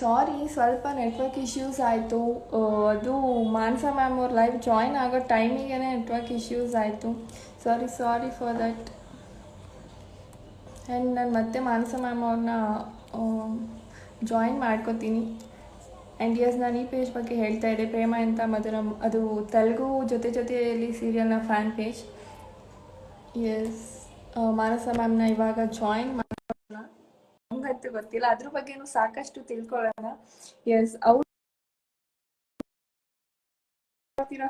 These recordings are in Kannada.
ಸಾರಿ, ಸ್ವಲ್ಪ ನೆಟ್ವರ್ಕ್ ಇಶ್ಯೂಸ್ ಆಯಿತು. ಅದು ಮಾನಸ ಮ್ಯಾಮ್ ಅವ್ರ ಲೈವ್ ಜಾಯ್ನ್ ಆಗೋ ಟೈಮಿಗೆ ನೆಟ್ವರ್ಕ್ ಇಶ್ಯೂಸ್ ಆಯಿತು. Sorry for that. ಆ್ಯಂಡ್ ನಾನು ಮತ್ತೆ ಮಾನಸ ಮ್ಯಾಮ್ ಅವ್ರನ್ನ ಜಾಯಿನ್ ಮಾಡ್ಕೋತೀನಿ. ಆ್ಯಂಡ್ ಎಸ್, ನಾನು ಈ ಪೇಜ್ ಬಗ್ಗೆ ಹೇಳ್ತಾ ಇದ್ದೆ, ಪ್ರೇಮ ಎಂತ ಮಧುರಂ. ಅದು ತೆಲುಗು ಜೊತೆಯಲ್ಲಿ ಸೀರಿಯಲ್ನ ಫ್ಯಾನ್ ಪೇಜ್. ಎಸ್, ಮಾನಸ ಮ್ಯಾಮ್ನ ಇವಾಗ ಜಾಯಿನ್ ಮಾಡೋಣ. ನಮಗಂತೂ ಗೊತ್ತಿಲ್ಲ, ಅದ್ರ ಬಗ್ಗೆನೂ ಸಾಕಷ್ಟು ತಿಳ್ಕೊಳ್ಳೋಣ. ಎಸ್, ಅವ್ರ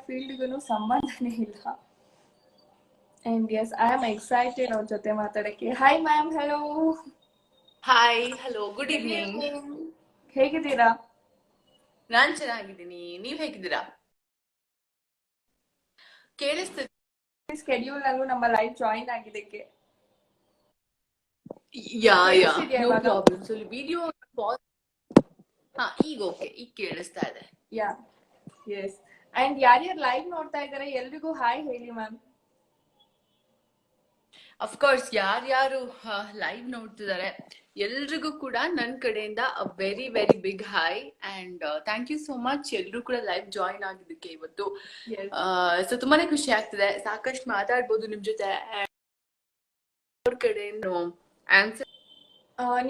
ಫೀಲ್ಡ್ಗೂ ಸಂಬಂಧನೇ ಇಲ್ಲ. And yes, I am excited ಅವ್ರ ಜೊತೆ ಮಾತಾಡೋಕ್ಕೆ. Hi ma'am, hello. Hi, hello, good evening. ಹೇಗಿದ್ದೀರಾ? ನಾನ್ ಚೆನ್ನಾಗಿದ್ದೀನಿ, ನೀವ್ ಹೇಗಿದ್ದೀರಾ? ಕೇಳಿಸ್ತಿದೆ? ಸ್ಕೆಡ್ಯೂಲ್ ಅಲ್ಲೂ ನಮ್ಮ ಲೈವ್ ಜಾಯಿನ್ ಆಗಿದ್ದಕ್ಕೆ. ಯಾ ನೋ ಪ್ರಾಬ್ಲಮ್. ಸೊ ವಿಡಿಯೋ ಹಾ, ಈಗ ಓಕೆ, ಈಗ ಕೇಳಿಸ್ತಾ ಇದೆ. ಯಾ, ಎಸ್. ಅಂಡ್ ಯಾರ್ಯಾರು ಲೈವ್ ನೋಡ್ತಾ ಇದ್ದಾರೆ ಎಲ್ರಿಗೂ ಹಾಯ್ ಹೇಳಿ ಮ್ಯಾಮ್. ಅಫ್ಕೋರ್ಸ್ ಯಾರ್ಯಾರು ಲೈವ್ ನೋಡ್ತಿದ್ದಾರೆ ಎಲ್ರಿಗೂ ಕೂಡ ನನ್ನ ಕಡೆಯಿಂದ ಅ very very big hi and thank you so much ಎಲ್ರು ಕೂಡ ಲೈವ್ ಜಾಯಿನ್ ಆಗಿದ್ದಕ್ಕೆ ಇವತ್ತು. ಸೊ ತುಂಬಾನೇ ಖುಷಿ ಆಗ್ತಿದೆ, ಸಾಕಷ್ಟು ಮಾತಾಡ್ಬೋದು ನಿಮ್ ಜೊತೆ. ಅವ್ರ ಕಡೆಯಿಂದ ಆನ್ಸರ್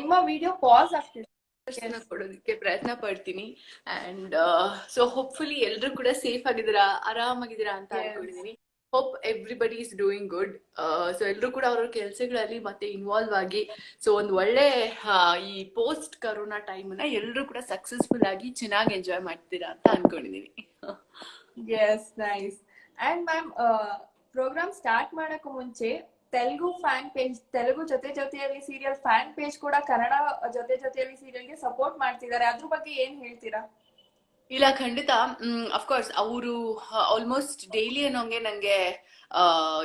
ನಿಮ್ಮ ವಿಡಿಯೋ ಪಾಸ್ ಆಗ್ತಿದೆ, ಕೊಡೋದಕ್ಕೆ ಪ್ರಯತ್ನ ಪಡ್ತೀನಿ. ಅಂಡ್ ಸೊ ಹೋಪ್ಫುಲಿ ಎಲ್ರು ಕೂಡ ಸೇಫ್ ಆಗಿದ್ದೀರಾ, ಆರಾಮಾಗಿದ್ದೀರಾ ಅಂತ ಅನ್ಕೊಂಡಿದೀನಿ. Hope everybody is doing good. So ಎಲ್ರು ಕೂಡ ಅವ್ರ ಕೆಲಸಗಳಲ್ಲಿ ಮತ್ತೆ ಇನ್ವಾಲ್ವ್ ಆಗಿ ಸೊ ಒಂದ್ ಒಳ್ಳೆ ಈ ಪೋಸ್ಟ್ ಕರೋನಾ ಟೈಮ್ ನ ಎಲ್ರು ಕೂಡ ಸಕ್ಸಸ್ಫುಲ್ ಆಗಿ ಚೆನ್ನಾಗಿ ಎಂಜಾಯ್ ಮಾಡ್ತೀರಾ ಅಂತ ಅನ್ಕೊಂಡಿದೀನಿ. Yes, nice. And ma'am, program start ಮಾಡಕ್ಕೂ ಮುಂಚೆ ತೆಲುಗು ಫ್ಯಾನ್ ಪೇಜ್, ತೆಲುಗು ಜೊತೆಯಲ್ಲಿ ಸೀರಿಯಲ್ ಫ್ಯಾನ್ ಪೇಜ್ ಕೂಡ ಕನ್ನಡ ಜೊತೆಯಲ್ಲಿ ಸೀರಿಯಲ್ಗೆ ಸಪೋರ್ಟ್ ಮಾಡ್ತಿದ್ದಾರೆ. ಅದ್ರ ಬಗ್ಗೆ ಏನ್ ಹೇಳ್ತೀರಾ? ಇಲ್ಲ, ಖಂಡಿತ. ಅಫ್ಕೋರ್ಸ್ ಅವರು ಆಲ್ಮೋಸ್ಟ್ ಡೈಲಿ ಅನ್ನೋಂಗೆ ನಂಗೆ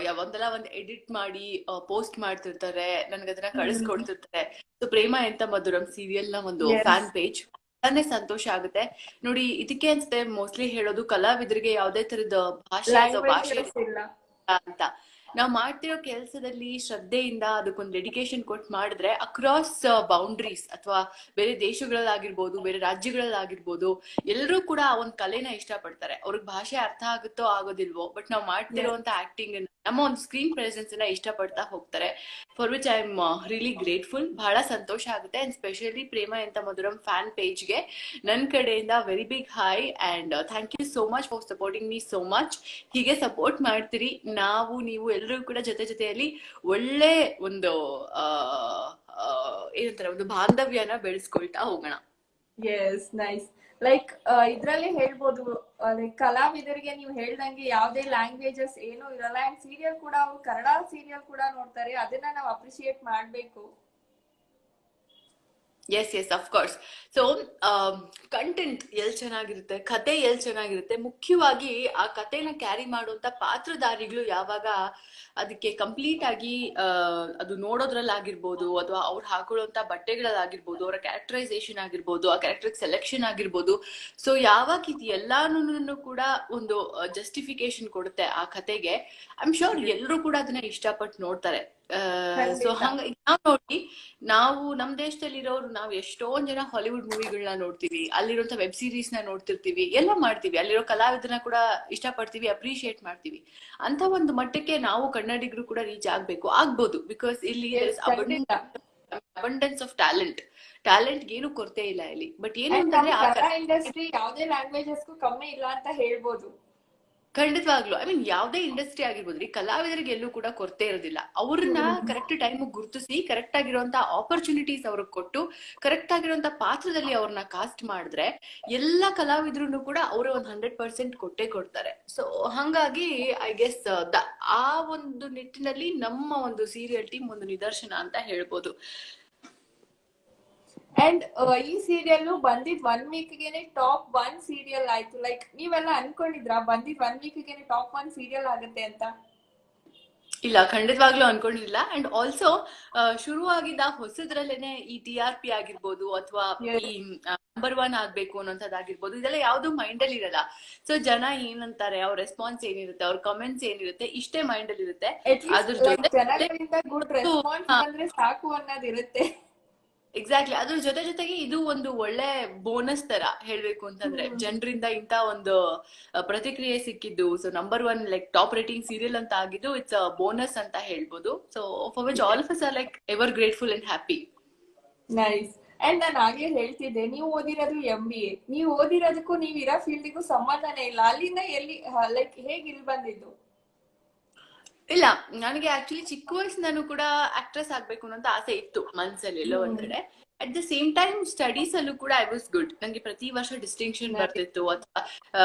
ಯಾವಂದೆಲ್ಲ ಒಂದ್ ಎಡಿಟ್ ಮಾಡಿ ಪೋಸ್ಟ್ ಮಾಡ್ತಿರ್ತಾರೆ, ನನ್ಗೆ ಅದನ್ನ ಕಳಿಸ್ಕೊಡ್ತಿರ್ತಾರೆ. ಸೊ ಪ್ರೇಮ ಎಂತ ಮಧುರಂ ಸೀರಿಯಲ್ ನ ಒಂದು ಫ್ಯಾನ್ ಪೇಜ್ ತುಂಬಾನೇ ಸಂತೋಷ ಆಗುತ್ತೆ ನೋಡಿ. ಇದಕ್ಕೆ ಅನ್ಸುತ್ತೆ ಮೋಸ್ಟ್ಲಿ ಹೇಳೋದು, ಕಲಾವಿದರಿಗೆ ಯಾವ್ದೇ ತರದ ಭಾಷೆ ಅಂತ ನಾವ್ ಮಾಡ್ತಿರೋ ಕೆಲಸದಲ್ಲಿ ಶ್ರದ್ಧೆಯಿಂದ ಅದಕ್ಕೊಂದು ಡೆಡಿಕೇಶನ್ ಕೊಟ್ಟು ಮಾಡಿದ್ರೆ ಅಕ್ರಾಸ್ ಬೌಂಡ್ರೀಸ್ ಅಥವಾ ಬೇರೆ ದೇಶಗಳಲ್ಲಾಗಿರ್ಬೋದು, ಬೇರೆ ರಾಜ್ಯಗಳಲ್ಲಾಗಿರ್ಬೋದು, ಎಲ್ಲರೂ ಕೂಡ ಆ ಒಂದ್ ಕಲೆನ ಇಷ್ಟ ಪಡ್ತಾರೆ. ಅವ್ರಿಗೆ ಭಾಷೆ ಅರ್ಥ ಆಗುತ್ತೋ ಆಗೋದಿಲ್ವೋ, ಬಟ್ ನಾವ್ ಮಾಡ್ತಿರೋಂತ ಆಕ್ಟಿಂಗ್ ನಮ್ಮ ಒಂದು ಸ್ಕ್ರೀನ್ ಪ್ರೆಸೆನ್ಸ್ ನ ಇಷ್ಟ ಪಡ್ತಾ ಹೋಗ್ತಾರೆ. For which I am really grateful. ಬಹಳ ಸಂತೋಷ ಆಗುತ್ತೆ. ಅಂಡ್ ಸ್ಪೆಷಲಿ ಪ್ರೇಮ ಎಂತ ಮಧುರಂ ಫ್ಯಾನ್ ಪೇಜ್ಗೆ ನನ್ ಕಡೆಯಿಂದ very big hi and thank you so much for supporting me so much. ಹೀಗೆ ಸಪೋರ್ಟ್ ಮಾಡ್ತೀರಿ, ನೀವು ಎಲ್ಲರೂ ಕೂಡ ಜೊತೆಯಲ್ಲಿ ಒಳ್ಳೆ ಒಂದು ಏನಂತಾರೆ, ಒಂದು ಬಾಂಧವ್ಯನ ಬೆಳೆಸ್ಕೊಳ್ತಾ ಹೋಗೋಣ. S, nice. ಲೈಕ್ ಇದ್ರಲ್ಲೇ ಹೇಳ್ಬೋದು, ಲೈಕ್ ಕಲಾವಿದರಿಗೆ ನೀವು ಹೇಳ್ದಂಗೆ ಯಾವ್ದೇ ಲ್ಯಾಂಗ್ವೇಜಸ್ ಏನೂ ಇರಲ್ಲ. ಅಂಡ್ ಸೀರಿಯಲ್ ಕೂಡ ಅವ್ರು ಕನ್ನಡ ಸೀರಿಯಲ್ ಕೂಡ ನೋಡ್ತಾರೆ, ಅದನ್ನ ನಾವು ಅಪ್ರಿಶಿಯೇಟ್ ಮಾಡ್ಬೇಕು. Yes of course. So content L ಚೆನ್ನಾಗಿರುತ್ತೆ, ಕತೆ ಎಲ್ ಚೆನ್ನಾಗಿರುತ್ತೆ, ಮುಖ್ಯವಾಗಿ ಆ ಕತೆನ ಕ್ಯಾರಿ ಮಾಡುವಂತ ಪಾತ್ರಧಾರಿಗಳು ಯಾವಾಗ ಅದಕ್ಕೆ ಕಂಪ್ಲೀಟ್ ಆಗಿ ಅದು ನೋಡೋದ್ರಲ್ಲಾಗಿರ್ಬೋದು, ಅಥವಾ ಅವ್ರು ಹಾಕೊಳ್ಳುವಂತ ಬಟ್ಟೆಗಳಲ್ಲಾಗಿರ್ಬೋದು, ಅವರ ಕ್ಯಾರೆಕ್ಟರೈಸೇಷನ್ ಆಗಿರ್ಬೋದು, ಆ ಕ್ಯಾರೆಕ್ಟರ್ ಸೆಲೆಕ್ಷನ್ ಆಗಿರ್ಬೋದು, ಸೊ ಯಾವಾಗ ಇದು ಎಲ್ಲಾನು ಕೂಡ ಒಂದು ಜಸ್ಟಿಫಿಕೇಶನ್ ಕೊಡುತ್ತೆ ಆ ಕತೆಗೆ, ಐ ಆಮ್ ಶೋರ್ ಎಲ್ಲರೂ ಕೂಡ ಅದನ್ನ ಇಷ್ಟಪಟ್ಟು ನೋಡ್ತಾರೆ. ಸೊ ಹಂಗ ನಾವ್ ನೋಡಿ, ನಾವು ನಮ್ ದೇಶದಲ್ಲಿ ಇರೋರು ನಾವ್ ಎಷ್ಟೊಂದ್ ಜನ ಹಾಲಿವುಡ್ ಮೂವಿಗಳನ್ನ ನೋಡ್ತೀವಿ, ಅಲ್ಲಿರುವಂತ ವೆಬ್ ಸೀರೀಸ್ ನ ನೋಡ್ತಿರ್ತೀವಿ, ಎಲ್ಲ ಮಾಡ್ತೀವಿ, ಅಲ್ಲಿರೋ ಕಲಾವಿದರನ್ನ ಕೂಡ ಇಷ್ಟಪಡ್ತೀವಿ, ಅಪ್ರಿಶಿಯೇಟ್ ಮಾಡ್ತೀವಿ. ಅಂತ ಒಂದು ಮಟ್ಟಕ್ಕೆ ನಾವು ಕನ್ನಡಿಗರು ಕೂಡ ರೀಚ್ ಆಗ್ಬೋದು. ಬಿಕಾಸ್ ಇಲ್ಲಿ ಅಬಂಡೆನ್ಸ್ ಆಫ್ ಟ್ಯಾಲೆಂಟ್ ಏನು ಕೊರತೆ ಇಲ್ಲ ಇಲ್ಲಿ. ಬಟ್ ಏನು ಅಂತಂದ್ರೆ ಇಂಡಸ್ಟ್ರಿ ಯಾವ್ದೇ ಲ್ಯಾಂಗ್ವೇಜಸ್ಗೂ ಕಮ್ಮಿ ಇಲ್ಲ ಅಂತ ಹೇಳ್ಬೋದು. ಖಂಡಿತವಾಗ್ಲು. ಐ ಮೀನ್ ಯಾವ್ದೇ ಇಂಡಸ್ಟ್ರಿ ಆಗಿರ್ಬೋದ್ರಿ, ಕಲಾವಿದರಿಗೆ ಎಲ್ಲೂ ಕೂಡ ಕೊರತೆ ಇರೋದಿಲ್ಲ. ಅವ್ರನ್ನ ಕರೆಕ್ಟ್ ಟೈಮ್ ಗುರುತಿಸಿ ಕರೆಕ್ಟ್ ಆಗಿರುವಂತ ಆಪರ್ಚುನಿಟೀಸ್ ಅವ್ರಿಗೆ ಕೊಟ್ಟು ಕರೆಕ್ಟ್ ಆಗಿರುವಂತ ಪಾತ್ರದಲ್ಲಿ ಅವ್ರನ್ನ ಕಾಸ್ಟ್ ಮಾಡಿದ್ರೆ ಎಲ್ಲ ಕಲಾವಿದ್ರು ಕೂಡ ಅವರು ಒಂದ್ 100% ಕೊಟ್ಟೆ ಕೊಡ್ತಾರೆ. ಸೊ ಹಂಗಾಗಿ ಐ ಗೆಸ್ ಆ ಒಂದು ನಿಟ್ಟಿನಲ್ಲಿ ನಮ್ಮ ಒಂದು ಸೀರಿಯಲ್ ಟೀಮ್ ಒಂದು ನಿದರ್ಶನ ಅಂತ ಹೇಳ್ಬೋದು. ಅಂಡ್ ಈ ಸೀರಿಯಲ್ ಬಂದಿದ್ 1 ವೀಕ್ಗೆನೆ ಟಾಪ್ 1 ಸೀರಿಯಲ್ ಆಯ್ತು. ಲೈಕ್ ನೀವೆಲ್ಲ ಅನ್ಕೊಂಡಿದ್ರಾ ಬಂದಿದ್ 1 ವೀಕ್ಗೆನೆ ಟಾಪ್ 1 ಸೀರಿಯಲ್ ಆಗುತ್ತೆ ಅಂತ? ಇಲ್ಲ, ಖಂಡಿತವಾಗ್ಲೂ ಅನ್ಕೊಂಡಿರ್ಲಿಲ್ಲ. ಅಂಡ್ ಆಲ್ಸೋ ಶುರುವಾಗಿದ್ದ ಹೊಸದ್ರಲ್ಲೇನೆ ಈ TRP ಆಗಿರ್ಬೋದು, ಅಥವಾ ಈ ನಂಬರ್ 1 ಆಗ್ಬೇಕು ಅನ್ನೋಂಥದ್ದಾಗಿರ್ಬೋದು, ಇದೆಲ್ಲ ಯಾವ್ದು ಮೈಂಡ್ ಅಲ್ಲಿ ಇರಲ್ಲ. ಸೊ ಜನ ಏನಂತಾರೆ, ಅವ್ರ ರೆಸ್ಪಾನ್ಸ್ ಏನಿರುತ್ತೆ, ಅವ್ರ ಕಮೆಂಟ್ಸ್ ಏನಿರುತ್ತೆ, ಇಷ್ಟೇ ಮೈಂಡ್ ಅಲ್ಲಿ ಇರುತ್ತೆ. ಅದ್ರ ಜೊತೆ ಜನಗಳಿಂದ ಗುಡ್ ರೆಸ್ಪಾನ್ಸ್ ಬಂದ್ರೆ ಸಾಕು ಅನ್ನೋದಿರುತ್ತೆ. ಎಕ್ಸಾಕ್ಟ್ಲಿ. ಅದ್ರ ಜೊತೆಗೆ ಇದು ಒಂದು ಒಳ್ಳೆ ಬೋನಸ್ ತರ ಹೇಳ್ಬೇಕು ಅಂತಂದ್ರೆ, ಜನರಿಂದ ಇಂತ ಒಂದು ಪ್ರತಿಕ್ರಿಯೆ ಸಿಕ್ಕಿದ್ದು. So number 1 like top rating serial ಅಂತ ಆಗಿದ್ದು, ಇಟ್ಸ್ ಅ ಬೋನಸ್ ಅಂತ ಹೇಳ್ಬೋದು. So for which all of us are like ever grateful and happy. Nice. And ನಾನು ಆಗ್ಲೇ ಹೇಳ್ತಿದ್ದೆ, ನೀವು ಓದಿರೋದು MBA. ನೀವು ಓದಿರೋದಕ್ಕೂ ನೀವು ಇರೋ ಫೀಲ್ಡಿಗೂ ಸಂಬಂಧನೇ ಇಲ್ಲ. ಅಲ್ಲಿಂದ ಎಲ್ಲಿ ಲೈಕ್ ಹೇಗೆ ಇಲ್ಲಿ ಬಂದಿದ್ದು? ಇಲ್ಲ, ನನಗೆ ಆಕ್ಚುಲಿ ಚಿಕ್ಕ ವಯಸ್ಸಿಂದಾನು ಕೂಡ ಆಕ್ಟ್ರೆಸ್ ಆಗ್ಬೇಕು ಅನ್ನೋ ಆಸೆ ಇತ್ತು ಮನ್ಸಲ್ಲಿ ಎಲ್ಲೋ ಒಂದ್ ಕಡೆ. At the same time studies ಅಲ್ಲೂ ಕೂಡ ಐ ವಾಸ್ ಗುಡ್. ನಂಗೆ ಪ್ರತಿ ವರ್ಷ ಡಿಸ್ಟಿಂಕ್ಷನ್ ಬರ್ತಿತ್ತು, ಅಥವಾ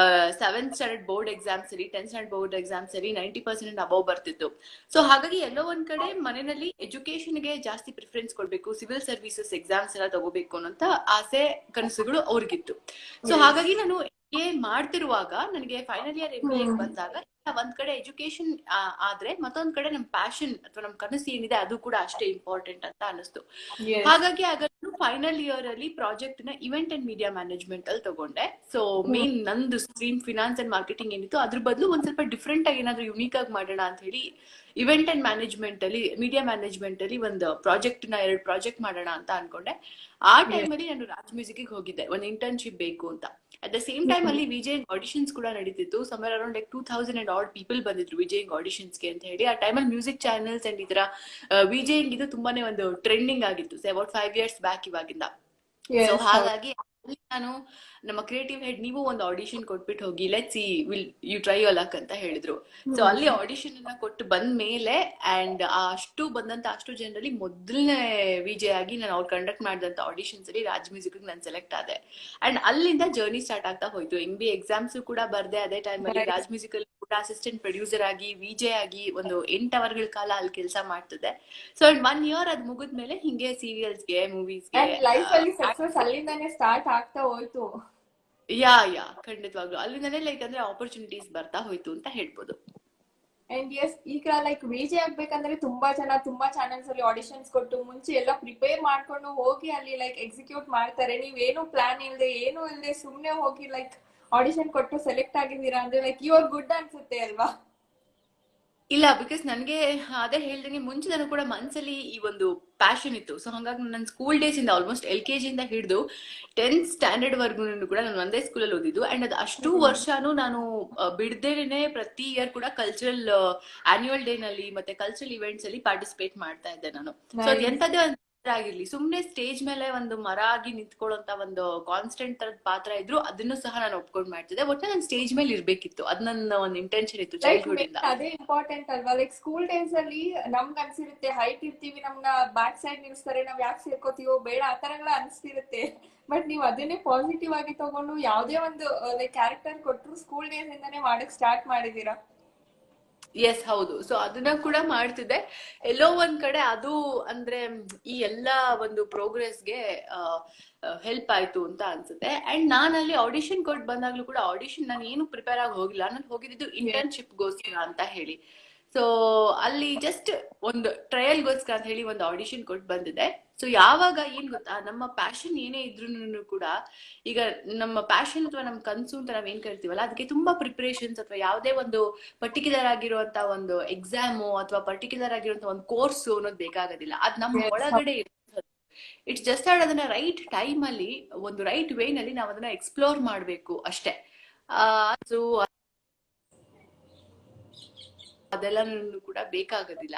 7th ಸ್ಟ್ಯಾಂಡರ್ಡ್ ಬೋರ್ಡ್ ಎಕ್ಸಾಮ್ ಸರಿ, 10th ಸ್ಟ್ಯಾಂಡರ್ಡ್ ಬೋರ್ಡ್ ಎಕ್ಸಾಮ್ ಸರಿ 90% ಅಬೌವ್ ಬರ್ತಿತ್ತು. ಸೊ ಹಾಗಾಗಿ ಎಲ್ಲೋ ಒಂದ್ ಕಡೆ ಮನೆಯಲ್ಲಿ ಎಜುಕೇಶನ್ಗೆ ಜಾಸ್ತಿ ಪ್ರಿಫರೆನ್ಸ್ ಕೊಡ್ಬೇಕು, ಸಿವಿಲ್ ಸರ್ವಿಸಸ್ ಎಕ್ಸಾಮ್ಸ್ ಎಲ್ಲ ತಗೋಬೇಕು ಅನ್ನೋಂತ ಆಸೆ ಕನಸುಗಳು ಅವ್ರಿಗಿತ್ತು. ಸೊ ಹಾಗಾಗಿ ನಾನು MBA ಮಾಡ್ತಿರುವಾಗ ನನಗೆ ಫೈನಲ್ ಇಯರ್ MBA ಬಂದಾಗ ಒಂದ್ ಕಡೆ ಎಜುಕೇಶನ್ ಆದ್ರೆ ಮತ್ತೊಂದ್ ಕಡೆ ನಮ್ ಪ್ಯಾಷನ್ ಅಥವಾ ನಮ್ ಕನಸು ಏನಿದೆ ಅದು ಕೂಡ ಅಷ್ಟೇ ಇಂಪಾರ್ಟೆಂಟ್ ಅಂತ ಅನಿಸ್ತು. ಹಾಗಾಗಿ ಆಗ ಫೈನಲ್ ಇಯರ್ ಅಲ್ಲಿ ಪ್ರಾಜೆಕ್ಟ್ ನ ಇವೆಂಟ್ ಅಂಡ್ ಮೀಡಿಯಾ ಮ್ಯಾನೇಜ್ಮೆಂಟ್ ಅಲ್ಲಿ ತಗೊಂಡೆ. ಸೊ ಮೇನ್ ನಂದು ಸ್ಟ್ರೀಮ್ ಫಿನಾನ್ಸ್ ಅಂಡ್ ಮಾರ್ಕೆಟಿಂಗ್ ಏನಿತ್ತು, ಅದ್ರ ಬದಲು ಒಂದ್ ಸ್ವಲ್ಪ ಡಿಫ್ರೆಂಟ್ ಆಗಿ ಏನಾದ್ರು ಯುನೀಕ್ ಆಗಿ ಮಾಡೋಣ ಅಂತ ಹೇಳಿ ಇವೆಂಟ್ ಅಂಡ್ ಮ್ಯಾನೇಜ್ಮೆಂಟ್ ಅಲ್ಲಿ, ಮೀಡಿಯಾ ಮ್ಯಾನೇಜ್ಮೆಂಟ್ ಅಲ್ಲಿ ಒಂದು ಪ್ರಾಜೆಕ್ಟ್ ನ 2 ಪ್ರಾಜೆಕ್ಟ್ ಮಾಡೋಣ ಅಂತ ಅನ್ಕೊಂಡೆ. ಆ ಟೈಮ್ ಅಲ್ಲಿ ನಾನು ರಾಜ್ ಮ್ಯೂಸಿಕ್ ಹೋಗಿದ್ದೆ, ಒಂದು ಇಂಟರ್ನ್ಶಿಪ್ ಬೇಕು ಅಂತ. ಅಟ್ ದ ಸೇಮ್ ಟೈಮ್ ಅಲ್ಲಿ ವಿಜಯ್ ಆಡಿಷನ್ಸ್ ಕೂಡ ನಡೀತಿತ್ತು. Somewhere around like 2000 and odd people ಬಂದಿದ್ರು ವಿಜಯ್ ಆಡಿಷನ್ಸ್ಗೆ ಅಂತ ಹೇಳಿ. ಆ ಟೈಮಲ್ಲಿ ಮ್ಯೂಸಿಕ್ ಚಾನೆಲ್ಸ್ ಅಂಡ್ ಈ ತರ ವಿಜಯ್ ಇದು ತುಂಬಾನೇ ಒಂದು ಟ್ರೆಂಡಿಂಗ್ ಆಗಿತ್ತು, ಅಬೌಟ್ 5 years ಬ್ಯಾಕ್ ಇವಾಗಿಂದ. ಸೊ ಹಾಗಾಗಿ ನಾನು ನಮ್ಮ ಕ್ರಿಯೇಟಿವ್ ಹೆಡ್, ನೀವು ಒಂದು ಆಡಿಷನ್ ಕೊಟ್ಬಿಟ್ಟು ಹೋಗಿ, let's see will you try your luck ಅಂತ ಹೇಳಿದ್ರು. ಸೊ ಅಲ್ಲಿ ಆಡಿಷನ್ ಅನ್ನ ಕೊಟ್ಟು ಬಂದ ಮೇಲೆ ಅಂಡ್ ಅಷ್ಟು ಬಂದಂತ ಅಷ್ಟು ಜನರಲ್ಲಿ ಮೊದಲನೇ ವಿಜಯ್ ಆಗಿ ನಾನು ಅವ್ರು ಕಂಡಕ್ಟ್ ಮಾಡಿದಂತ ಆಡಿಷನ್ಸ್ ಅಲ್ಲಿ ರಾಜ್ ಮ್ಯೂಸಿಕ್ ನಾನು ಸೆಲೆಕ್ಟ್ ಆದೆ. ಅಂಡ್ ಅಲ್ಲಿಂದ ಜರ್ನಿ ಸ್ಟಾರ್ಟ್ ಆಗ್ತಾ ಹೋಯ್ತು. MBA ಎಕ್ಸಾಮ್ಸ್ ಕೂಡ ಬರ್ದೆ. ಅದೇ ಟೈಮ್ ಅಲ್ಲಿ ರಾಜ್ ಮ್ಯೂಸಿಕ್ ಅಲ್ಲಿ ಕೂಡ ಅಸಿಸ್ಟೆಂಟ್ ಪ್ರೊಡ್ಯೂಸರ್ ಆಗಿ, ವಿಜಯ್ ಆಗಿ ಒಂದು 8 ಅವರ್ಗಳ ಕಾಲ ಅಲ್ಲಿ ಕೆಲಸ ಮಾಡ್ತಿದ್ದೆ. ಸೊ 1 year ಅದ್ ಮುಗಿದ್ಮೇಲೆ ಹಿಂಗೆ ಸೀರಿಯಲ್ಸ್ಗೆ, ಮೂವೀಸ್ಗೆ ಲೈಫ್ ಅಲ್ಲಿ ಸಕ್ಸಸ್ ಅಲ್ಲಿಂದಾನೇ ಸ್ಟಾರ್ಟ್ ಆಗ್ತಾ ಹೋಯ್ತು. ಯಾ ಖಂಡಿತವಾಗ್ಲು ಅಲ್ಲಿಂದಾನೇ ಲೈಕ್ ಅಂದ್ರೆ ಆಪರ್ಚುನಿಟೀಸ್ ಬರ್ತಾ ಹೋಯ್ತು ಅಂತ ಹೇಳ್ಬೋದು. ಅಂಡ್ ಎಸ್, ಈಗ ಲೈಕ್ ವಿಜೆ ಆಗ್ಬೇಕಂದ್ರೆ ತುಂಬಾ ಚಾನೆಲ್ಸ್ ಅಲ್ಲಿ ಆಡಿಷನ್ಸ್ ಕೊಟ್ಟು ಮುಂಚೆ ಎಲ್ಲ ಪ್ರಿಪೇರ್ ಮಾಡ್ಕೊಂಡು ಹೋಗಿ ಅಲ್ಲಿ ಲೈಕ್ ಎಕ್ಸಿಕ್ಯೂಟ್ ಮಾಡ್ತಾರೆ. ನೀವೇನು ಪ್ಲಾನ್ ಇಲ್ಲದೆ ಸುಮ್ನೆ ಹೋಗಿ ಲೈಕ್ ಆಡಿಷನ್ ಕೊಟ್ಟು ಸೆಲೆಕ್ಟ್ ಆಗಿದ್ದೀರಾ ಅಂದ್ರೆ ಲೈಕ್ ಯು ಆರ್ ಗುಡ್ ಅನ್ಸುತ್ತೆ ಅಲ್ವಾ? ಇಲ್ಲ, ಬಿಕಾಸ್ ನನ್ಗೆ ಅದೇ ಹೇಳ್ದಂಗೆ ಮುಂಚೆ ನಾನು ಕೂಡ ಮನ್ಸಲ್ಲಿ ಈ ಒಂದು ಪ್ಯಾಷನ್ ಇತ್ತು. ಸೊ ಹಂಗಾಗಿ ನನ್ನ ಸ್ಕೂಲ್ ಡೇಸ್ ಇಂದ ಆಲ್ಮೋಸ್ಟ್ LKG ಇಂದ ಹಿಡಿದು 10th ಸ್ಟ್ಯಾಂಡರ್ಡ್ ವರ್ಗು ಕೂಡ ನಾನು ಒಂದೇ ಸ್ಕೂಲಲ್ಲಿ ಓದಿದ್ದು. ಅಂಡ್ ಅದು ಅಷ್ಟು ವರ್ಷನೂ ನಾನು ಬಿಡ್ದೇನೆ ಪ್ರತಿ ಇಯರ್ ಕೂಡ ಕಲ್ಚರಲ್ ಆನ್ಯುವಲ್ ಡೇ ನಲ್ಲಿ ಮತ್ತೆ ಕಲ್ಚರಲ್ ಇವೆಂಟ್ಸ್ ಅಲ್ಲಿ ಪಾರ್ಟಿಸಿಪೇಟ್ ಮಾಡ್ತಾ ಇದ್ದೆ ನಾನು. ಸೊ ಅದು ಎಂತದೇ ಆಗಿರ್ಲಿ, ಸುಮ್ನೆ ಸ್ಟೇಜ್ ಮೇಲೆ ಒಂದು ಮರ ಆಗಿ ನಿಂತ್ಕೊಳ್ಳೋಂತ ಒಂದು ಕಾನ್ಸ್ಟೆಂಟ್ ತರದ ಪಾತ್ರ ಇದ್ರು ಅದನ್ನು ಸಹ ನಾನು ಒಪ್ಕೊಂಡ್ ಮಾಡ್ತಿದ್ದೆ. ಒಟ್ಟೆ ನಾನು ಸ್ಟೇಜ್ ಮೇಲೆ ಇರ್ಬೇಕಿತ್ತು, ಅದ್ ನನ್ನ ಒಂದು ಇಂಟೆನ್ಷನ್ ಇತ್ತು ಚೈಲ್ಡ್ಹುಡ್ ಇಂದ. ಅದೇ ಇಂಪಾರ್ಟೆಂಟ್ ಅಲ್ವಾ? ಲೈಕ್ ಸ್ಕೂಲ್ ಡೇಸ್ ಅಲ್ಲಿ ನಮ್ಗೆ ಅನ್ಸಿರುತ್ತೆ ಹೈಟ್ ಇರ್ತೀವಿ, ನಮ್ನ ಬ್ಯಾಕ್ ಸೈಡ್ ನಿಲ್ಸ್ತಾರೆ, ನಾವ್ ಯಾಕೆ ಸೇರ್ಕೋತೀವೋ ಬೇಡ ಆ ತರ ಎಲ್ಲ ಅನ್ಸ್ತಿರುತ್ತೆ. ಬಟ್ ನೀವು ಅದನ್ನೇ ಪಾಸಿಟಿವ್ ಆಗಿ ತಗೊಂಡು ಯಾವ್ದೇ ಒಂದು ಲೈಕ್ ಕ್ಯಾರೆಕ್ಟರ್ ಕೊಟ್ರು ಸ್ಕೂಲ್ ಡೇಸ್ ಇಂದಾನೇ ಮಾಡಕ್ ಸ್ಟಾರ್ಟ್ ಮಾಡಿದೀರಾ. ಎಸ್, ಹೌದು. ಸೊ ಅದನ್ನ ಕೂಡ ಮಾಡ್ತಿದ್ದೆ. ಎಲ್ಲೋ ಒಂದ್ ಕಡೆ ಅದು ಅಂದ್ರೆ ಈ ಎಲ್ಲಾ ಒಂದು ಪ್ರೋಗ್ರೆಸ್ಗೆ ಹೆಲ್ಪ್ ಆಯ್ತು ಅಂತ ಅನ್ಸುತ್ತೆ. ಅಂಡ್ ನಾನು ಅಲ್ಲಿ ಆಡಿಷನ್ ಕೊಟ್ಟು ಬಂದಾಗ್ಲೂ ಕೂಡ ಆಡಿಷನ್ ನಾನು ಏನು ಪ್ರಿಪೇರ್ ಆಗಿ ಹೋಗಿಲ್ಲ. ನಾನು ಹೋಗಿದ್ದು ಇಂಟರ್ನ್ಶಿಪ್ಗೋಸ್ಕರ ಅಂತ ಹೇಳಿ. ಸೊ ಅಲ್ಲಿ ಜಸ್ಟ್ ಒಂದು ಟ್ರಯಲ್ಗೋಸ್ಕರ ಅಂತ ಹೇಳಿ ಒಂದು ಆಡಿಷನ್ ಕೊಟ್ಟು ಬಂದಿದೆ. ಸೊ ಯಾವಾಗ ಏನ್ ಗೊತ್ತಾ, ನಮ್ಮ ಪ್ಯಾಷನ್ ಏನೇ ಇದ್ರು ಕೂಡ, ಈಗ ನಮ್ಮ ಪ್ಯಾಷನ್ ಅಥವಾ ನಮ್ ಕನ್ಸು ಅಂತ ನಾವ್ ಏನ್ ಕರಿತೀವಲ್ಲ, ಅದಕ್ಕೆ ತುಂಬಾ ಪ್ರಿಪರೇಷನ್ಸ್ ಅಥವಾ ಯಾವುದೇ ಒಂದು ಪರ್ಟಿಕ್ಯುಲರ್ ಆಗಿರುವಂತ ಒಂದು ಎಕ್ಸಾಮು ಅಥವಾ ಪರ್ಟಿಕ್ಯುಲರ್ ಆಗಿರುವಂತ ಒಂದು ಕೋರ್ಸ್ ಅನ್ನೋದು ಬೇಕಾಗೋದಿಲ್ಲ. ಅದ್ ನಮ್ಮ ಒಳಗಡೆ ಇರ್ತದೆ. ಇಟ್ಸ್ ಜಸ್ಟ್ ಅದನ್ನ ರೈಟ್ ಟೈಮ್ ಅಲ್ಲಿ ಒಂದು ರೈಟ್ ವೇ ನಲ್ಲಿ ನಾವ್ ಅದನ್ನ ಎಕ್ಸ್ಪ್ಲೋರ್ ಮಾಡ್ಬೇಕು ಅಷ್ಟೇ. ಸೊ ಅದೆಲ್ಲ ಕೂಡ ಬೇಕಾಗೋದಿಲ್ಲ.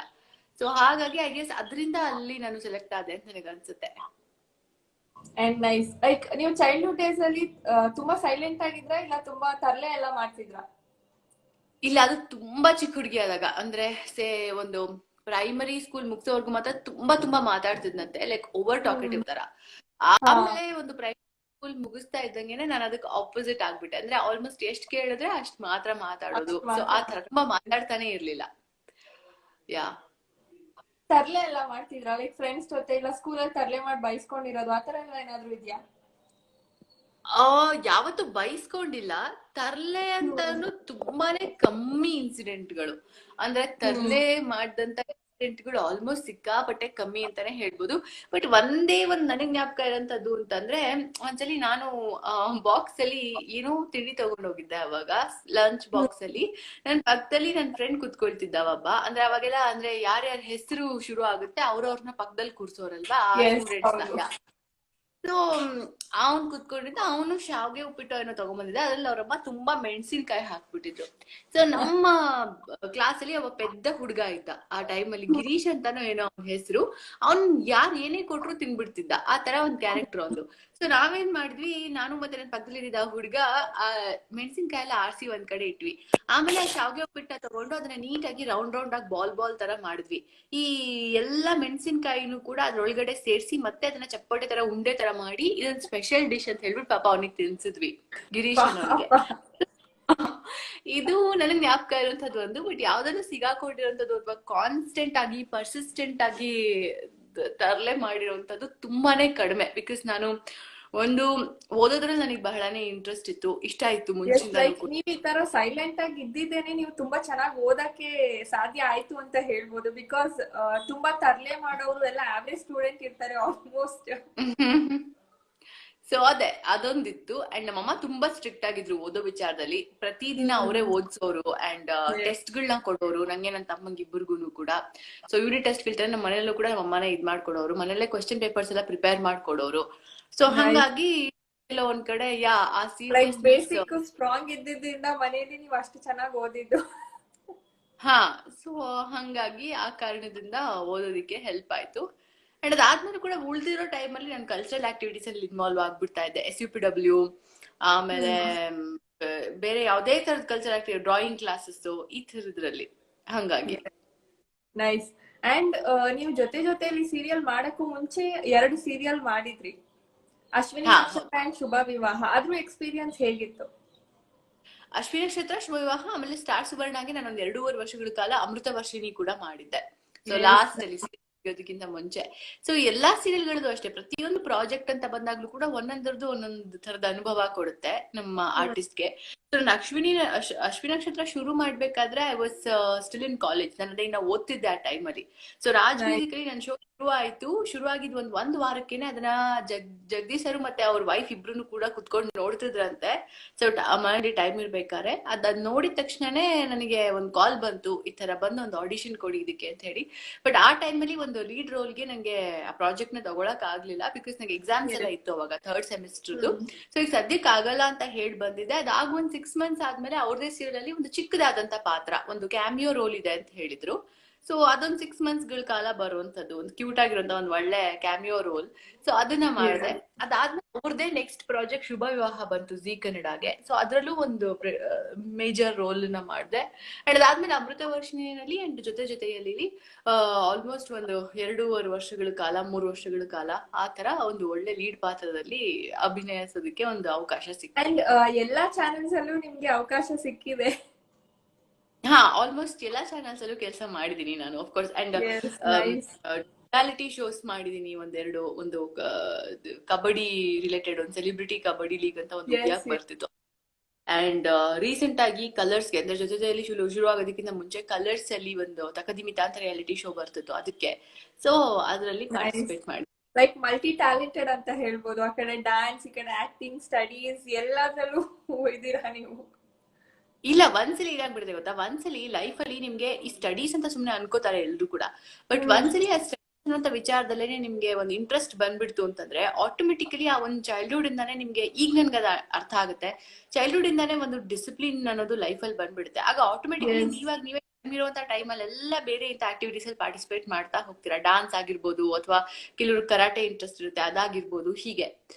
ಸೊ ಹಾಗಾಗಿ ಐ ಗೆಸ್ ಅದರಿಂದ ಅಲ್ಲಿ ನಾನು ಸೆಲೆಕ್ಟ್ ಆದೆ ಅಂತ ನನಗೆ ಅನ್ಸುತ್ತೆ. And nice. ಲೈಕ್ ನೀವು ಚೈಲ್ಡ್ಹುಡ್ ಡೇಸ್ ಅಲ್ಲಿ ತುಂಬಾ ಸೈಲೆಂಟ್ ಆಗಿದ್ರ ಇಲ್ಲ ತುಂಬಾ ತರಲೆ ಎಲ್ಲ ಮಾಡ್ತಿದ್ರ? ಇಲ್ಲ, ಅದು ತುಂಬಾ ಚಿಕ್ಕ ಹುಡುಗಿ ಆದಾಗ, ಅಂದ್ರೆ ಒಂದು ಪ್ರೈಮರಿ ಸ್ಕೂಲ್ ಮುಗಿಸೋವರೆಗೂ ಮಾತ್ರ ತುಂಬಾ ಮಾತಾಡ್ತಿದ್ನಂತೆ, ಲೈಕ್ ಓವರ್ ಟಾಕೆಟಿವ್ ತರ. ಆಮೇಲೆ ಒಂದು ಪ್ರೈಮರಿ ಸ್ಕೂಲ್ ಮುಗಿಸ್ತಾ ಇದ್ದಂಗೆನೆ ನಾನು ಅದಕ್ಕೆ ಆಪೋಸಿಟ್ ಆಗ್ಬಿಟ್ಟೆ. ಅಂದ್ರೆ ಆಲ್ಮೋಸ್ಟ್ ಎಷ್ಟ್ ಕೇಳಿದ್ರೆ ಅಷ್ಟ್ ಮಾತ್ರ ಮಾತಾಡೋದು. ಸೊ ಆ ತರ ತುಂಬಾ ಮಾತಾಡ್ತಾನೆ ಇರ್ಲಿಲ್ಲ. ಯಾ, ತರ್ಲೆ ಎಲ್ಲ ಮಾಡ್ತಿದ್ರ? ಲೈಕ್ ಫ್ರೆಂಡ್ಸ್ ಜೊತೆ ಇಲ್ಲ ಸ್ಕೂಲಲ್ಲಿ ತರ್ಲೆ ಮಾಡಿ ಬೈಸ್ಕೊಂಡಿರೋದು ಆತರ ಎಲ್ಲ ಏನಾದ್ರು ಇದ್ಯಾ? ಯಾವತ್ತು ಬೈಸ್ಕೊಂಡಿಲ್ಲ. ತರ್ಲೆ ಅಂತಾನು ತುಂಬಾನೇ ಕಮ್ಮಿ ಇನ್ಸಿಡೆಂಟ್ಗಳು. ಅಂದ್ರೆ ತರ್ಲೆ ಮಾಡ್ದಂತ ಗಳು ಆಲ್ಮೋಸ್ಟ್ ಸಿಕ್ಕಾಪಟ್ಟೆ ಕಮ್ಮಿ ಅಂತಾನೆ ಹೇಳ್ಬೋದು. ಬಟ್ ಒಂದೇ ಒಂದ್ ನನಗ್ ಜ್ಞಾಪಕ ಇರೋಂಥದ್ದು ಅಂತಂದ್ರೆ, ಒಂದ್ಸಲಿ ನಾನು ಬಾಕ್ಸ್ ಅಲ್ಲಿ ಏನೋ ತಿಂಡಿ ತಗೊಂಡ್ ಹೋಗಿದ್ದೆ. ಅವಾಗ ಲಂಚ್ ಬಾಕ್ಸ್ ಅಲ್ಲಿ ನನ್ ಪಕ್ಕದಲ್ಲಿ ನನ್ ಫ್ರೆಂಡ್ ಕುತ್ಕೊಳ್ತಿದ್ದ ಒಬ್ಬ. ಅಂದ್ರೆ ಅವಾಗೆಲ್ಲ ಅಂದ್ರೆ ಯಾರ್ಯಾರ ಹೆಸರು ಶುರು ಆಗುತ್ತೆ ಅವ್ರವ್ರನ್ನ ಪಕ್ಕದಲ್ಲಿ ಕೂರ್ಸೋರಲ್ವಾ ಆ ಸ್ಟೂಡೆಂಟ್ಸ್ ನ. ಸೊ ಅವ್ನ್ ಕುತ್ಕೊಂಡಿದ್ದ, ಅವನು ಶಾವ್ಗೆ ಉಪ್ಪಿಟ್ಟು ಏನೋ ತಗೊಂಡ್ಬಂದಿದ್ದ. ಅದ್ರಲ್ಲಿ ಅವ್ರಮ್ಮ ತುಂಬಾ ಮೆಣಸಿನ್ಕಾಯಿ ಹಾಕ್ಬಿಟ್ಟಿದ್ರು. ಸೊ ನಮ್ಮ ಕ್ಲಾಸ್ ಅಲ್ಲಿ ಒಬ್ಬ ಪೆದ್ದ ಹುಡುಗ ಇದ್ದ ಆ ಟೈಮಲ್ಲಿ, ಗಿರೀಶ್ ಅಂತಾನೋ ಏನೋ ಅವ್ನ ಹೆಸರು. ಅವ್ನ್ ಯಾರ್ ಏನೇ ಕೊಟ್ರು ತಿನ್ಬಿಡ್ತಿದ್ದ, ಆ ತರ ಒಂದ್ ಕ್ಯಾರೆಕ್ಟರ್ ಒಂದು. ಸೊ ನಾವೇನ್ ಮಾಡಿದ್ವಿ, ನಾನು ಮತ್ತೆ ನನ್ ಪಕ್ಕದಲ್ಲಿ ಇದ್ದಿದ್ದ ಹುಡುಗ ಆ ಮೆಣಸಿನ್ಕಾಯಿ ಎಲ್ಲ ಆರ್ಸಿ ಒಂದ್ ಕಡೆ ಇಟ್ವಿ. ಆಮೇಲೆ ಆ ಶಾವ್ಗೆ ಉಪ್ಪಿಟ್ಟ ತಗೊಂಡು ಅದನ್ನ ನೀಟಾಗಿ ರೌಂಡ್ ರೌಂಡ್ ಆಗಿ ಬಾಲ್ ಬಾಲ್ ತರ ಮಾಡಿದ್ವಿ. ಈ ಎಲ್ಲಾ ಮೆಣಸಿನ್ಕಾಯಿನೂ ಕೂಡ ಅದ್ರೊಳಗಡೆ ಸೇರ್ಸಿ ಮತ್ತೆ ಅದನ್ನ ಚಪ್ಪಟೆ ತರ ಉಂಡೆ ತರ ಮಾಡಿ ಇದೊಂದ್ ಸ್ಪೆಷಲ್ ಡಿಶ್ ಅಂತ ಹೇಳ್ಬಿಟ್ಟು ಪಾಪ ಅವನಿಗೆ ತಿನ್ಸಿದ್ವಿ, ಗಿರೀಶ್ ಅನ್ನೋನಿಗೆ. ಇದು ನನಗ್ ಜ್ಞಾಪಕ ಇರುವಂತದ್ದು ಒಂದು. ಬಟ್ ಯಾವ್ದಾದ್ರು ಸಿಗಾಕೊಂಡಿರೋಂಥದ್ದು ಅಥವಾ ಕಾನ್ಸ್ಟೆಂಟ್ ಆಗಿ ಪರ್ಸಿಸ್ಟೆಂಟ್ ಆಗಿ ತರಲೆ ಮಾಡಿರೋಂಥದ್ದು ತುಂಬಾನೇ ಕಡಿಮೆ. ಬಿಕಾಸ್ ನಾನು ಒಂದು ಓದೋದ್ರಲ್ಲಿ ನನಗೆ ಬಹಳನೇ ಇಂಟ್ರೆಸ್ಟ್ ಇತ್ತು, ಇಷ್ಟ ಆಯ್ತು ಮುಂಚಿಂದ. ನೀವ್ ಈ ತರ ಸೈಲೆಂಟ್ ಆಗಿ ಇದ್ದಿದ್ದೇನೆ ನೀವು ತುಂಬಾ ಚೆನ್ನಾಗಿ ಓದಕ್ಕೆ ಸಾಧ್ಯ ಆಯ್ತು ಅಂತ ಹೇಳ್ಬೋದು. ಬಿಕಾಸ್ ತುಂಬಾ ತರ್ಲೆ ಮಾಡೋರು ಎಲ್ಲ ಆವ್ರೇಜ್ ಸ್ಟೂಡೆಂಟ್ ಇರ್ತಾರೆ ಆಲ್ಮೋಸ್ಟ್. ಸೊ ಅದೊಂದಿತ್ತು. ಅಂಡ್ ನಮ್ಮಮ್ಮ ತುಂಬಾ ಸ್ಟ್ರಿಕ್ಟ್ ಆಗಿದ್ರು ಓದೋ ವಿಚಾರದಲ್ಲಿ. ಪ್ರತಿದಿನ ಅವರೇ ಓದ್ಸೋರು ಅಂಡ್ ಟೆಸ್ಟ್ ಗಳನ್ನ ಕೊಡೋರು ನಂಗೆ ನನ್ನ ತಮ್ಮಂಗೆ ಇಬ್ಬರಿಗೂ ಕೂಡ. ಸೊ ಯೂನಿಟ್ ಟೆಸ್ಟ್ ಗಿಲ್ತಾರೆ ನಮ್ಮ ಮನೆಯಲ್ಲೂ ಕೂಡ ನಮ್ಮ ಅಮ್ಮನೇ ಇದ್ ಮಾಡ್ಕೊಡೋರು, ಮನೆಯಲ್ಲೇ ಕ್ವಶನ್ ಪೇಪರ್ಸ್ ಎಲ್ಲ ಪ್ರಿಪೇರ್ ಮಾಡ್ಕೊಡೋರು. ಸೊ ಹಂಗಾಗಿ ಎಲ್ಲ ಒಂದ್ ಕಡೆ ಆ ಸೀರಿಯಸ್ ಬೇಸಿಕ್ ಸ್ಟ್ರಾಂಗ್ ಇದ್ದಿದ್ರಿಂದ ಮನೆಯಲ್ಲಿ ನೀವು ಅಷ್ಟು ಚೆನ್ನಾಗಿ ಓದಿದ್ದು. ಹಾ, ಸೊ ಹಂಗಾಗಿ ಆ ಕಾರಣದಿಂದ ಓದೋದಿಕ್ಕೆ ಹೆಲ್ಪ್ ಆಯ್ತು. ಅಂಡ್ ಅದಾದ್ಮೇಲೆ ಕೂಡ ಉಳ್ದಿರೋ ಟೈಮ್ ಅಲ್ಲಿ ನಾನು ಕಲ್ಚರಲ್ ಆಕ್ಟಿವಿಟೀಸ್ ಅಲ್ಲಿ ಇನ್ವಾಲ್ವ್ ಆಗ್ಬಿಡ್ತಾ ಇದ್ದೆ. SUPW, ಆಮೇಲೆ ಬೇರೆ ಯಾವ್ದೇ ತರದ ಕಲ್ಚರಲ್ ಆಕ್ಟಿವಿಟಿ, ಡ್ರಾಯಿಂಗ್ ಕ್ಲಾಸಸ್, ಈ ತರದ್ರಲ್ಲಿ. ಹಂಗಾಗಿ ನೈಸ್. ಅಂಡ್ ನೀವು ಜೊತೆಲಿ ಸೀರಿಯಲ್ ಮಾಡಕ್ಕೂ ಮುಂಚೆ 2 ಸೀರಿಯಲ್ ಮಾಡಿದ್ರಿ, ಅಶ್ವಿನಿ ನಕ್ಷತ್ರ ಅಂಡ್ ಶುಭ ವಿವಾಹ. ಅದ್ರ ಎಕ್ಸ್ಪೀರಿಯನ್ಸ್ ಹೇಗಿತ್ತು? ಅಶ್ವಿನಿ ನಕ್ಷತ್ರ, ಶುಭ ವಿವಾಹ, ಆಮೇಲೆ ಸ್ಟಾರ್ ಸುವರ್ಣಗೆ ನಾನು ಒಂದ್ 2.5 ವರ್ಷಗಳ ಕಾಲ ಅಮೃತ ವರ್ಷಿಣಿ ಕೂಡ ಮಾಡಿದ್ದೆ. ಸೊ ಲಾಸ್ಟ್ ಅಲ್ಲಿ ಅದಕ್ಕಿಂತ ಮುಂಚೆ. ಸೊ ಎಲ್ಲಾ ಸೀರಿಯಲ್ಗಳದ್ದು ಅಷ್ಟೇ, ಪ್ರತಿಯೊಂದು ಪ್ರಾಜೆಕ್ಟ್ ಅಂತ ಬಂದಾಗ್ಲೂ ಕೂಡ ಒಂದೊಂದರದ್ದು ಒಂದೊಂದು ತರದ ಅನುಭವ ಕೊಡುತ್ತೆ ನಮ್ಮ ಆರ್ಟಿಸ್ಟ್ಗೆ. ಸೊ ನಾನು ಅಶ್ವಿನಿ ನಕ್ಷತ್ರ ಶುರು ಮಾಡ್ಬೇಕಾದ್ರೆ I was still in college. ನಾನು ಅದೇ ಓದ್ತಿದ್ದೆ ಆ ಟೈಮ್ ಅಲ್ಲಿ. ಸೊ ರಾಜ್ ಮ್ಯೂಸಿಕಲಿ ನನ್ನ ಶೋ ಶುರು ಆಗಿದ್ ಒಂದ್ ವಾರಕ್ಕೇನೆ ಅದನ್ನ ಜಗದೀಶ್ ಸರ್ ಮತ್ತೆ ಅವ್ರ ವೈಫ್ ಇಬ್ರು ಕೂಡ ಕುತ್ಕೊಂಡು ನೋಡ್ತಿದ್ರಂತೆ. ಸೊ ಮನೇಲಿ ಟೈಮ್ ಇರ್ಬೇಕಾರೆ ಅದ್ ನೋಡಿದ ತಕ್ಷಣನೇ ನನಗೆ ಒಂದ್ ಕಾಲ್ ಬಂತು, ಈ ತರ ಬಂದು ಒಂದು ಆಡಿಷನ್ ಕೊಡಿ ಇದಕ್ಕೆ ಅಂತ ಹೇಳಿ. ಬಟ್ ಆ ಟೈಮ್ ಅಲ್ಲಿ ಒಂದು ಲೀಡ್ ರೋಲ್ಗೆ ನಂಗೆ ಆ ಪ್ರಾಜೆಕ್ಟ್ ನ ತಗೊಳಕ್ ಆಗ್ಲಿಲ್ಲ. ಬಿಕಾಸ್ ನಂಗೆ ಎಕ್ಸಾಮ್ಸ್ ಎಲ್ಲ ಇತ್ತು ಅವಾಗ, 3rd ಸೆಮಿಸ್ಟರ್ದು. ಸೊ ಈಗ ಸದ್ಯಕ್ಕೆ ಆಗಲ್ಲ ಅಂತ ಹೇಳಿ ಬಂದಿದ್ದೆ. ಅದಾಗ ಒಂದ್ 6 months ಆದ್ಮೇಲೆ ಅವ್ರದೇ ಸೀರಿಯಲ್ ಅಲ್ಲಿ ಒಂದು ಚಿಕ್ಕದಾದಂತ ಪಾತ್ರ, ಒಂದು ಕ್ಯಾಮಿಯೋ ರೋಲ್ ಇದೆ ಅಂತ ಹೇಳಿದ್ರು. ಸೊ ಅದೊಂದ್ 6 months ಕಾಲ ಬರುವಂತದ್ದು ಒಂದು ಕ್ಯೂಟ್ ಆಗಿರುವಂತ ಒಂದ್ ಒಳ್ಳೆ ಕ್ಯಾಮಿಯೋ ರೋಲ್. ಸೊ ಅದನ್ನ ಮಾಡಿದೆ. ಅದಾದ್ಮೇಲೆ ಅವ್ರದೇ ನೆಕ್ಸ್ಟ್ ಪ್ರಾಜೆಕ್ಟ್ ಶುಭ ವಿವಾಹ ಬಂತು ಜಿ ಕನ್ನಡಗೆ. ಸೊ ಅದ್ರಲ್ಲೂ ಒಂದು ಮೇಜರ್ ರೋಲ್ ನ ಮಾಡಿದೆ. ಅಂಡ್ ಅದಾದ್ಮೇಲೆ ಅಮೃತ ವರ್ಷಿಣಿಯಲ್ಲಿ ಅಂಡ್ ಜೊತೆಯಲ್ಲಿ ಆಲ್ಮೋಸ್ಟ್ ಒಂದು 2.5 ವರ್ಷಗಳ ಕಾಲ, 3 ವರ್ಷಗಳ ಕಾಲ ಆ ತರ ಒಂದು ಒಳ್ಳೆ ಲೀಡ್ ಪಾತ್ರದಲ್ಲಿ ಅಭಿನಯಿಸೋದಕ್ಕೆ ಒಂದು ಅವಕಾಶ ಸಿಕ್ಕಿದೆ. ಅಂಡ್ ಎಲ್ಲಾ ಚಾನೆಲ್ಸ್ ಅಲ್ಲೂ ನಿಮ್ಗೆ ಅವಕಾಶ ಸಿಕ್ಕಿದೆ. ಹಾ, ಆಲ್ಮೋಸ್ಟ್ ಎಲ್ಲಾ ಚಾನಲ್ಸ್ ಅಲ್ಲೂ ಕೆಲಸ ಮಾಡಿದೀನಿ ನಾನು, of course. And reality shows ಮಾಡಿದೀನಿ ಒಂದು ಕಬಡ್ಡಿ ರಿಲೇಟೆಡ್, ಒಂದು ಸೆಲಿಬ್ರಿಟಿ ಕಬಡ್ಡಿ ಲೀಗ್ ಅಂತ ಒಂದು ಬರ್ತಿತ್ತು. ಅಂಡ್ ರೀಸೆಂಟ್ ಆಗಿ ಕಲರ್ಸ್ಗೆ, ಅಂದ್ರೆ ಜೊತೆಯಲ್ಲಿ ಶುರು ಆಗೋದಕ್ಕಿಂತ ಮುಂಚೆ ಕಲರ್ಸ್ ಅಲ್ಲಿ ಒಂದು ತಕದಿಮಿತ ಅಂತ ರಿಯಾಲಿಟಿ ಶೋ ಬರ್ತಿತ್ತು ಅದಕ್ಕೆ. ಸೊ ಅದರಲ್ಲಿ ಪಾರ್ಟಿಸಿಪೇಟ್ ಮಾಡಿ ಲೈಕ್ ಮಲ್ಟಿ ಟ್ಯಾಲೆಂಟೆಡ್ ಅಂತ ಹೇಳ್ಬೋದು. ಆ ಕಡೆ ಡ್ಯಾನ್ಸ್, ಈ ಕಡೆ ಆಕ್ಟಿಂಗ್, ಸ್ಟಡೀಸ್ ಎಲ್ಲದರಲ್ಲೂ ಇದ್ದೀರಾ ನೀವು. ಇಲ್ಲ, ಒಂದ್ಸಲಿ ಏನಾಗ್ಬಿಡುತ್ತೆ ಗೊತ್ತಾ, ಒಂದ್ಸಲಿ ಲೈಫ್ ಅಲ್ಲಿ ನಿಮ್ಗೆ ಈ ಸ್ಟಡೀಸ್ ಅಂತ ಸುಮ್ನೆ ಅನ್ಕೋತಾರೆ ಎಲ್ರು ಕೂಡ. ಬಟ್ ಒಂದ್ಸಲಿ ಆ ಸ್ಟಡೀಸ್ ಅನ್ನೋ ವಿಚಾರದಲ್ಲೇನೆ ನಿಮ್ಗೆ ಒಂದು ಇಂಟ್ರೆಸ್ಟ್ ಬಂದ್ಬಿಡ್ತು ಅಂತಂದ್ರೆ ಆಟೋಮೆಟಿಕಲಿ ಆ ಒಂದು ಚೈಲ್ಡ್ಹುಡ್ ಇಂದಾನೆ ನಿಮ್ಗೆ, ಈಗ ನನ್ಗೆ ಅದ ಅರ್ಥ ಆಗುತ್ತೆ, ಚೈಲ್ಡ್ಹುಡ್ ಇಂದಾನೆ ಒಂದು ಡಿಸಿಪ್ಲಿನ್ ಅನ್ನೋದು ಲೈಫ್ ಅಲ್ಲಿ ಬಂದ್ಬಿಡುತ್ತೆ. ಆಗ ಆಟೋಮೆಟಿಕಲಿ ನೀವೇ ಇರುವಂತ ಟೈಮ್ ಅಲ್ಲಿ ಎಲ್ಲ ಬೇರೆ ಇಂಥ ಆಕ್ಟಿವಿಟೀಸ್ ಅಲ್ಲಿ ಪಾರ್ಟಿಸಿಪೇಟ್ ಮಾಡ್ತಾ ಹೋಗ್ತೀರಾ. ಡಾನ್ಸ್ ಆಗಿರ್ಬೋದು, ಅಥವಾ ಕೆಲವರು ಕರಾಟೆ ಇಂಟ್ರೆಸ್ಟ್ ಇರುತ್ತೆ ಅದಾಗಿರ್ಬೋದು, ಹೀಗೆ.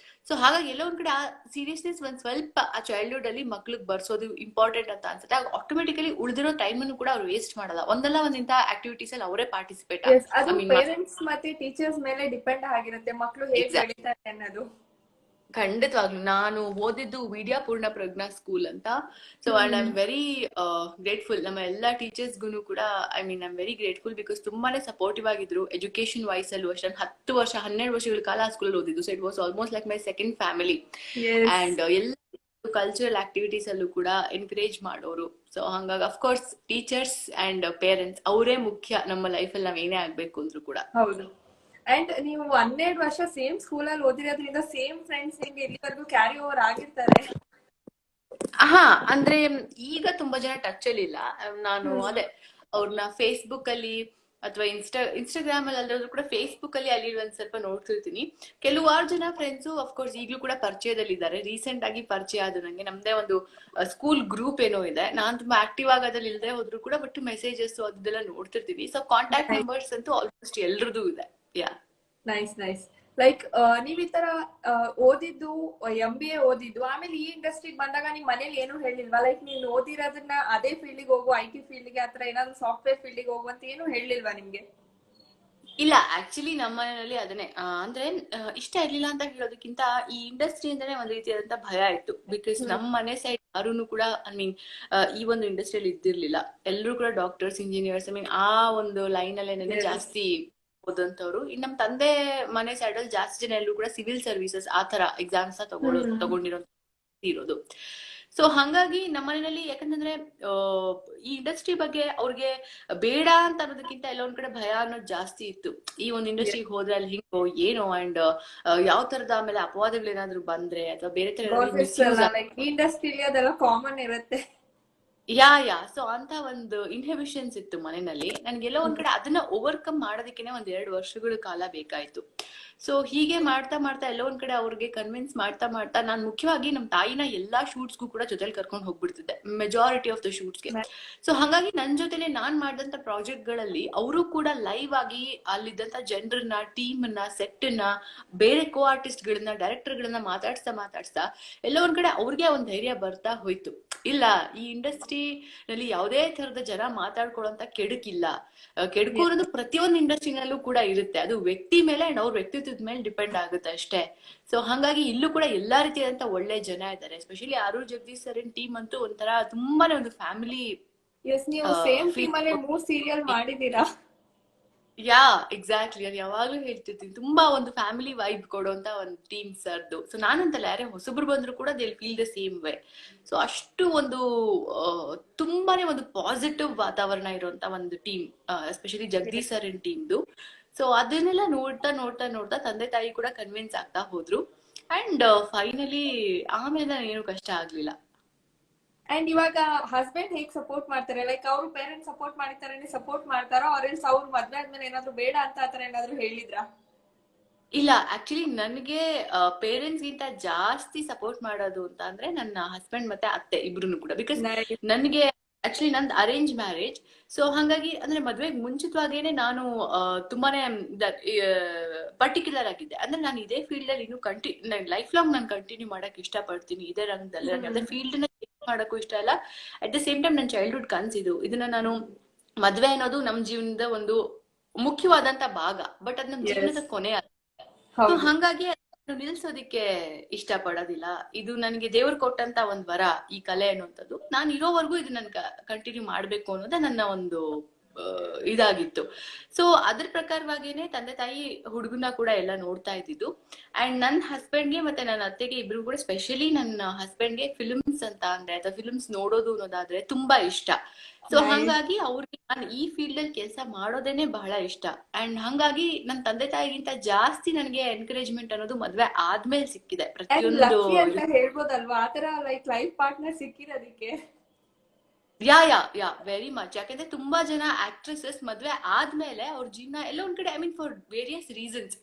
ಸೊ ಹಾಗಾಗಿ ಎಲ್ಲೋ ಒಂದ್ ಕಡೆ ಆ ಸೀರಿಯಸ್ನೆಸ್ ಒಂದ್ ಸ್ವಲ್ಪ ಆ ಚೈಲ್ಡ್ಹುಡ್ ಅಲ್ಲಿ ಮಕ್ಳಿಗೆ ಬರ್ಸೋದು ಇಂಪಾರ್ಟೆಂಟ್ ಅಂತ ಅನ್ಸುತ್ತೆ. ಆಗ ಆಟೋಮೆಟಿಕಲಿ ಉಳಿದಿರೋ ಟೈಮ್ ಅನ್ನು ಕೂಡ ಅವ್ರು ವೇಸ್ಟ್ ಮಾಡಲ್ಲ. ಒಂದಲ್ಲ ಒಂದಿಂತ ಆಕ್ಟಿವಿಟೀಸ್ ಅಲ್ಲಿ ಅವರೇ ಪಾರ್ಟಿಸಿಪೇಟ್. ಅದು ಪೇರೆಂಟ್ಸ್ ಮತ್ತೆ ಟೀಚರ್ಸ್ ಮೇಲೆ ಡಿಪೆಂಡ್ ಆಗಿರುತ್ತೆ ಮಕ್ಳು ಹೇಗೆ ಬೆಳೀತಾರೆ ಅನ್ನೋದು. ಖಂಡಿತವಾಗ್ಲು. ನಾನು ಓದಿದ್ದು ವಿದ್ಯಾ ಪೂರ್ಣ ಪ್ರಜ್ಞಾ ಸ್ಕೂಲ್ ಅಂತ. So and I am very grateful ನಮ್ಮ ಎಲ್ಲಾ ಟೀಚರ್ಸ್ಗೂ ಕೂಡ. I mean I am very grateful because ತುಂಬಾನೇ ಸಪೋರ್ಟಿವ್ ಆಗಿದ್ರು ಎಜುಕೇಶನ್ ವೈಸ್ ಅಲ್ಲೂ ಅಷ್ಟೇ. 12 ವರ್ಷಗಳ ಕಾಲ ಆ ಸ್ಕೂಲ್ ಓದಿದ್ದು. So it was almost like my second family. And ಎಲ್ಲ ಕಲ್ಚರಲ್ ಆಕ್ಟಿವಿಟೀಸ್ ಅಲ್ಲೂ ಕೂಡ ಎನ್ಕರೇಜ್ ಮಾಡೋರು. ಸೊ ಹಂಗಾಗಿ ಅಫ್ಕೋರ್ಸ್ ಟೀಚರ್ಸ್ ಅಂಡ್ ಪೇರೆಂಟ್ಸ್ ಅವರೇ ಮುಖ್ಯ ನಮ್ಮ ಲೈಫಲ್ಲಿ ನಾವ್ ಏನೇ ಆಗ್ಬೇಕು ಅಂದ್ರೂ ಕೂಡ. ಹೌದು. ಅಂಡ್ ನೀವು 12 ವರ್ಷ ಸೇಮ್ ಸ್ಕೂಲಲ್ಲಿ ಓದಿರೋದ್ರಿಂದ ಸೇಮ್ ಫ್ರೆಂಡ್ಸ್ ನಿಮ್ಗೆ ಇಲ್ಲಿವರೆಗೂ ಕ್ಯಾರಿ ಓವರ್ ಆಗಿರ್ತಾರೆ? ಹಾ, ಅಂದ್ರೆ ಈಗ ತುಂಬಾ ಜನ ಟಚ್ ಅಲ್ಲಿ ಇಲ್ಲ. ನಾನು ಅದೇ ಅವ್ರನ್ನ ಫೇಸ್ಬುಕ್ ಅಲ್ಲಿ ಅಥವಾ ಇನ್ಸ್ಟಾಗ್ರಾಮ್ ಅಲ್ಲಿ ಅಲ್ಲಾದ್ರೂ ಕೂಡ ಫೇಸ್ಬುಕ್ ಅಲ್ಲಿ ಅಲ್ಲಿ ಒಂದ್ ಸ್ವಲ್ಪ ನೋಡ್ತಿರ್ತೀನಿ. ಕೆಲವಾರು ಜನ ಫ್ರೆಂಡ್ಸು ಅಫ್ಕೋರ್ಸ್ ಈಗ್ಲೂ ಕೂಡ ಪರಿಚಯದಲ್ಲಿ ಇದ್ದಾರೆ. ರೀಸೆಂಟ್ ಆಗಿ ಪರಿಚಯ ಆದ ನಂಗೆ ನಮ್ದೇ ಒಂದು ಸ್ಕೂಲ್ ಗ್ರೂಪ್ ಏನೋ ಇದೆ. ನಾನ್ ತುಂಬಾ ಆಕ್ಟಿವ್ ಆಗೋದ್ರಲ್ಲಿ ಇಲ್ಲದೆ ಹೋದ್ರು ಕೂಡ ಬಟ್ ಮೆಸೇಜಸ್ ಅದೆಲ್ಲ ನೋಡ್ತಿರ್ತೀವಿ. ಸೊ ಕಾಂಟ್ಯಾಕ್ಟ್ ನಂಬರ್ಸ್ ಅಂತೂ ಆಲ್ಮೋಸ್ಟ್ ಎಲ್ರದ್ದು ಇದೆ. ಯಾ, ನೈಸ್ ನೈಸ್. ಲೈಕ್ ನೀವ್ ಈ ತರ ಓದಿದ್ದು MBA ಓದಿದ್ದು ಆಮೇಲೆ ಈ ಇಂಡಸ್ಟ್ರಿಗೆ ಬಂದಾಗ ನಿಮ್ ಮನೇಲಿ ಏನು ಹೇಳಿಲ್ವಾ? ಲೈಕ್ ನೀನ್ ಓದಿರೋದನ್ನ ಅದೇ ಫೀಲ್ಡಿಗೆ ಹೋಗು, IT ಫೀಲ್ಡ್ಗೆ ಆತರ ಏನಾದ್ರು ಸಾಫ್ಟ್ವೇರ್ ಫೀಲ್ಡಿಗೆ ಹೋಗು ಅಂತ ಏನು ಹೇಳಿಲ್ವಾ ನಿಮ್ಗೆ? ಇಲ್ಲ, ಆಕ್ಚುಲಿ ನಮ್ಮ ಮನೆಯಲ್ಲಿ ಅದನ್ನೇ ಅಂದ್ರೆ ಇಷ್ಟ ಇರ್ಲಿಲ್ಲ ಅಂತ ಹೇಳೋದಕ್ಕಿಂತ ಈ ಇಂಡಸ್ಟ್ರಿ ಅಂತಾನೆ ಒಂದ್ ರೀತಿಯಾದಂತ ಭಯ ಇತ್ತು. ಬಿಕಾಸ್ ನಮ್ಮ ಮನೆ ಸೈಡ್ ಯಾರು ಕೂಡ ಐ ಮೀನ್ ಈ ಒಂದು ಇಂಡಸ್ಟ್ರಿಯಲ್ಲಿ ಇದ್ದಿರ್ಲಿಲ್ಲ. ಎಲ್ಲರೂ ಕೂಡ ಡಾಕ್ಟರ್ಸ್, ಇಂಜಿನಿಯರ್ಸ್, ಐ ಮೀನ್ ಆ ಒಂದು ಲೈನ್ ಅಲ್ಲೇನೆ ಜಾಸ್ತಿ ಓದಂತವ್ರು. ಇನ್ ನಮ್ ತಂದೆ ಮನೆ ಸೈಡ್ ಅಲ್ಲಿ ಜಾಸ್ತಿ ಜನ ಎಲ್ಲರೂ ಕೂಡ ಸಿವಿಲ್ ಸರ್ವಿಸಸ್ ಆ ತರ ಎಕ್ಸಾಮ್ಸ್ ತಗೊಂಡಿರೋ ಇರೋದು. ಸೊ ಹಂಗಾಗಿ ನಮ್ಮ ಮನೆಯಲ್ಲಿ ಯಾಕಂತಂದ್ರೆ ಈ ಇಂಡಸ್ಟ್ರಿ ಬಗ್ಗೆ ಅವ್ರಿಗೆ ಬೇಡ ಅಂತ ಅನ್ನೋದಕ್ಕಿಂತ ಎಲ್ಲ ಒಂದ್ ಕಡೆ ಭಯ ಅನ್ನೋದು ಜಾಸ್ತಿ ಇತ್ತು. ಈ ಒಂದು ಇಂಡಸ್ಟ್ರಿಗೆ ಹೋದ್ರೆ ಅಲ್ಲಿ ಹಿಂಗೋ ಏನೋ ಅಂಡ್ ಯಾವ ತರದ ಆಮೇಲೆ ಅಪವಾದಗಳೇನಾದ್ರು ಬಂದ್ರೆ ಅಥವಾ ಬೇರೆ ತರ ಇಂಡಸ್ಟ್ರಿಲಿ ಅದೆಲ್ಲ ಕಾಮನ್ ಇರುತ್ತೆ. ಯಾ ಸೊ ಅಂತ ಒಂದು ಇನ್ಹಿಬಿಷನ್ಸ್ ಇತ್ತು ಮನೆಯಲ್ಲಿ. ನನ್ಗೆಲ್ಲ ಒಂದ್ ಕಡೆ ಅದನ್ನ ಓವರ್ಕಮ್ ಮಾಡೋದಕ್ಕೇನೆ 2 ವರ್ಷಗಳ ಕಾಲ ಬೇಕಾಯ್ತು. ಸೊ ಹೀಗೆ ಮಾಡ್ತಾ ಮಾಡ್ತಾ ಎಲ್ಲೋ ಒಂದ್ ಕಡೆ ಅವ್ರಿಗೆ ಕನ್ವಿನ್ಸ್ ಮಾಡ್ತಾ ಮಾಡ್ತಾ ನಾನು ಮುಖ್ಯವಾಗಿ ನಮ್ ತಾಯಿನ ಎಲ್ಲಾ ಶೂಟ್ಸ್ಗೂ ಕೂಡ ಜೊತೆಲಿ ಕರ್ಕೊಂಡು ಹೋಗ್ಬಿಡ್ತಿದ್ದೆ, ಮೆಜಾರಿಟಿ ಆಫ್ ದ ಶೂಟ್ಸ್ಗೆ. ಸೊ ಹಾಗಾಗಿ ನನ್ ಜೊತೆಲೆ ನಾನ್ ಮಾಡಿದಂತ ಪ್ರಾಜೆಕ್ಟ್ ಗಳಲ್ಲಿ ಅವರು ಕೂಡ ಲೈವ್ ಆಗಿ ಅಲ್ಲಿದ್ದಂತ ಜನರನ್ನ, ಟೀಮ್ ನ, ಸೆಟ್ ನ, ಬೇರೆ ಕೋ ಆರ್ಟಿಸ್ಟ್ ಗಳನ್ನ, ಡೈರೆಕ್ಟರ್ ಗಳನ್ನ ಮಾತಾಡ್ಸ್ತಾ ಎಲ್ಲ ಒಂದ್ ಕಡೆ ಅವ್ರಿಗೆ ಒಂದ್ ಧೈರ್ಯ ಬರ್ತಾ ಹೋಯ್ತು. ಇಲ್ಲ, ಈ ಇಂಡಸ್ಟ್ರಿ ನಲ್ಲಿ ಯಾವುದೇ ತರದ ಜನ ಮಾತಾಡ್ಕೊಳ್ಳೋಂತ ಕೆಡುಕಿಲ್ಲ. ಕೆಡುಕು ಅನ್ನೋದು ಪ್ರತಿಯೊಂದು ಇಂಡಸ್ಟ್ರಿನಲ್ಲೂ ಕೂಡ ಇರುತ್ತೆ. ಅದು ವ್ಯಕ್ತಿ ಮೇಲೆ ಅಂಡ್ ಅವ್ರ ವ್ಯಕ್ತಿತ್ವದ ಮೇಲೆ ಡಿಪೆಂಡ್ ಆಗುತ್ತೆ ಅಷ್ಟೇ. ಸೊ ಹಾಗಾಗಿ ಇಲ್ಲೂ ಕೂಡ ಎಲ್ಲಾ ರೀತಿಯಾದಂತ ಒಳ್ಳೆ ಜನ ಇದ್ದಾರೆ. Especially Arun Jagadish sir team ಅಂತೂ ಒಂಥರ ತುಂಬಾನೇ ಒಂದು ಫ್ಯಾಮಿಲಿ. ನೀವು ಸೇಮ್ ಟೀಮ್ ಅಲ್ಲಿ 3 ಸೀರಿಯಲ್ ಮಾಡಿದೀರಾ? ಯಾ, ಎಕ್ಸಾಕ್ಟ್ಲಿ. ಅದು ಯಾವಾಗ್ಲೂ ಹೇಳ್ತಿರ್ತೀನಿ, ತುಂಬಾ ಒಂದು ಫ್ಯಾಮಿಲಿ ವೈಬ್ ಕೊಡುವಂತ ಒಂದು ಟೀಮ್ ಸರ್ದು. ಸೊ ನಾನಂತಲ್ಲ, ಯಾರೇ ಹೊಸಬ್ರು ಬಂದ್ರು ಕೂಡ they feel the same way. So ಅಷ್ಟು ಒಂದು ತುಂಬಾನೇ ಒಂದು ಪಾಸಿಟಿವ್ ವಾತಾವರಣ ಇರುವಂತ ಒಂದು ಟೀಮ್, ಎಸ್ಪೆಷಲಿ ಜಗದೀಶ್ ಸರ್ ಟೀಮ್ದು. ಸೊ ಅದನ್ನೆಲ್ಲ ನೋಡ್ತಾ ತಂದೆ ತಾಯಿ ಕೂಡ ಕನ್ವಿನ್ಸ್ ಆಗ್ತಾ ಹೋದ್ರು. ಅಂಡ್ ಫೈನಲಿ ಆಮೇಲೆ ಏನು ಕಷ್ಟ ಆಗ್ಲಿಲ್ಲ. ಅಂಡ್ ಇವಾಗ ಹಸ್ಬೆಂಡ್ ಹೇಗ್ ಸಪೋರ್ಟ್ ಮಾಡ್ತಾರೆ? ಲೈಕ್ ಅವ್ರು ಪೇರೆಂಟ್ಸ್ ಸಪೋರ್ಟ್ ಮಾಡಿರ್ತಾರೆ, ಸಪೋರ್ಟ್ ಮಾಡ್ತಾರೋ ಅವ್ರ ಅವ್ರು ಮದ್ವೆ ಆದ್ಮೇಲೆ ಏನಾದ್ರು ಬೇಡ ಅಂತ ಆತರ ಏನಾದ್ರು ಹೇಳಿದ್ರಾ? ಇಲ್ಲ, ಆಕ್ಚುಲಿ ನನ್ಗೆ ಪೇರೆಂಟ್ಸ್ ಗಿಂತ ಜಾಸ್ತಿ ಸಪೋರ್ಟ್ ಮಾಡೋದು ಅಂತ ಅಂದ್ರೆ ನನ್ನ ಹಸ್ಬೆಂಡ್ ಮತ್ತೆ ಅತ್ತೆ ಇಬ್ರು ಕೂಡ. ಬಿಕಾಸ್ ನನ್ಗೆ ಆಕ್ಚುಲಿ ನಂದು ಅರೇಂಜ್ ಮ್ಯಾರೇಜ್. ಸೊ ಹಾಗಾಗಿ ಅಂದ್ರೆ ಮದ್ವೆಗೆ ಮುಂಚಿತವಾಗೇನೆ ನಾನು ತುಂಬಾನೇ ಪರ್ಟಿಕ್ಯುಲರ್ ಆಗಿದ್ದೆ. ಅಂದ್ರೆ ನಾನು ಇದೇ ಫೀಲ್ಡ್ ಅಲ್ಲಿ ಇನ್ನು ಲೈಫ್ ಲಾಂಗ್ ನಾನು ಕಂಟಿನ್ಯೂ ಮಾಡಕ್ ಇಷ್ಟ ಪಡ್ತೀನಿ ಇದೇ ರಂಗದಲ್ಲಿ. ಅದೇ ಫೀಲ್ಡ್ ನ ಮಾಡಕ್ಕೂ ಇಷ್ಟ ಇಲ್ಲ. ಅಟ್ ದ ಸೇಮ್ ಟೈಮ್ ನನ್ನ ಚೈಲ್ಡ್ಹುಡ್ ಕನ್ಸಿದು. ಇದನ್ನ ನಾನು ಮದ್ವೆ ಅನ್ನೋದು ನಮ್ ಜೀವನದ ಒಂದು ಮುಖ್ಯವಾದಂತ ಭಾಗ, ಬಟ್ ಅದ್ ನಮ್ ಜೀವನದ ಕೊನೆ ಅಲ್ಲ. ಹಂಗಾಗಿ ನಿಲ್ಸೋದಿಕ್ಕೆ ಇಷ್ಟ ಪಡೋದಿಲ್ಲ. ಇದು ನನಗೆ ದೇವ್ರು ಕೊಟ್ಟಂತ ಒಂದ್ ವರ, ಈ ಕಲೆ ಅನ್ನುವಂಥದ್ದು. ನಾನು ಇರೋವರೆಗೂ ಇದು ನನ್ ಕಂಟಿನ್ಯೂ ಮಾಡ್ಬೇಕು ಅನ್ನೋದೇ ನನ್ನ ಒಂದು ಇದಾಗಿತ್ತು. ಸೊ ಅದ್ರ ಪ್ರಕಾರವಾಗೇನೆ ತಂದೆ ತಾಯಿ ಹುಡುಗನ ಕೂಡ ಎಲ್ಲ ನೋಡ್ತಾ ಇದ್ದಿದ್ದು. ಅಂಡ್ ನನ್ನ ಹಸ್ಬೆಂಡ್ಗೆ ಮತ್ತೆ ನನ್ನ ಅತ್ತೆಗೆ ಇಬ್ರು ಕೂಡ, ಸ್ಪೆಷಲಿ ನನ್ನ ಹಸ್ಬೆಂಡ್ಗೆ ಫಿಲ್ಮ್ಸ್ ಅಂತ ಅಂದ್ರೆ ಅಥವಾ ಫಿಲ್ಮ್ಸ್ ನೋಡೋದು ಅನ್ನೋದಾದ್ರೆ ತುಂಬಾ ಇಷ್ಟ. ಸೊ ಹಂಗಾಗಿ ಅವ್ರಿಗೆ ನಾನು ಈ ಫೀಲ್ಡ್ ಅಲ್ಲಿ ಕೆಲಸ ಮಾಡೋದೇನೆ ಬಹಳ ಇಷ್ಟ. ಅಂಡ್ ಹಂಗಾಗಿ ನನ್ನ ತಂದೆ ತಾಯಿಗಿಂತ ಜಾಸ್ತಿ ನನಗೆ ಎನ್ಕರೇಜ್ಮೆಂಟ್ ಅನ್ನೋದು ಮದ್ವೆ ಆದ್ಮೇಲೆ ಸಿಕ್ಕಿದೆ. ಪ್ರತಿಯೊಂದು ಹೇಳ್ಬೋದಲ್ವಾ ಆತರ ಲೈಕ್ ಲೈಫ್ ಪಾರ್ಟ್ನರ್ ಸಿಕ್ಕಿರೋದಕ್ಕೆ? ಯಾ ವೆರಿ ಮಚ್. ಯಾಕಂದ್ರೆ ತುಂಬಾ ಜನ ಆಕ್ಟ್ರೆಸಸ್ ಮದ್ವೆ ಆದ್ಮೇಲೆ ಅವ್ರ ಜೀವನ ಎಲ್ಲ ಒಂದ್ ಕಡೆ, I mean for various reasons,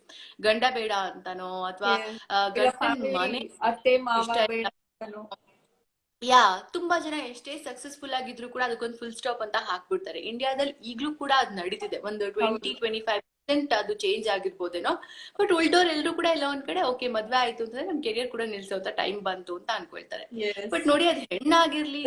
ಗಂಡ ಬೇಡ ಅಂತಾನೋ ಅಥವಾ ಮನೆ ಯಾ ತುಂಬಾ ಜನ ಎಷ್ಟೇ ಸಕ್ಸಸ್ಫುಲ್ ಆಗಿದ್ರು ಕೂಡ ಅದಕ್ಕೊಂದು ಫುಲ್ ಸ್ಟಾಪ್ ಅಂತ ಹಾಕ್ಬಿಡ್ತಾರೆ. ಇಂಡಿಯಾದಲ್ಲಿ ಈಗ್ಲೂ ಕೂಡ ಅದ್ ನಡೀತಿದೆ. ಒಂದು 20-25% ಅದು ಚೇಂಜ್ ಆಗಿರ್ಬೋದೇನೋ. ಬಟ್ ಉಳ್ದೋರ್ ಎಲ್ರು ಕೂಡ ಎಲ್ಲ ಒಂದ್ ಕಡೆ ಓಕೆ ಮದ್ವೆ ಆಯ್ತು ಅಂತಂದ್ರೆ ನಮ್ ಕೆರಿಯರ್ ಕೂಡ ನಿಲ್ಸೋಂತ ಟೈಮ್ ಬಂತು ಅಂತ ಅನ್ಕೊಳ್ತಾರೆ. ಬಟ್ ನೋಡಿ, ಅದ್ ಹೆಣ್ಣಾಗಿರ್ಲಿ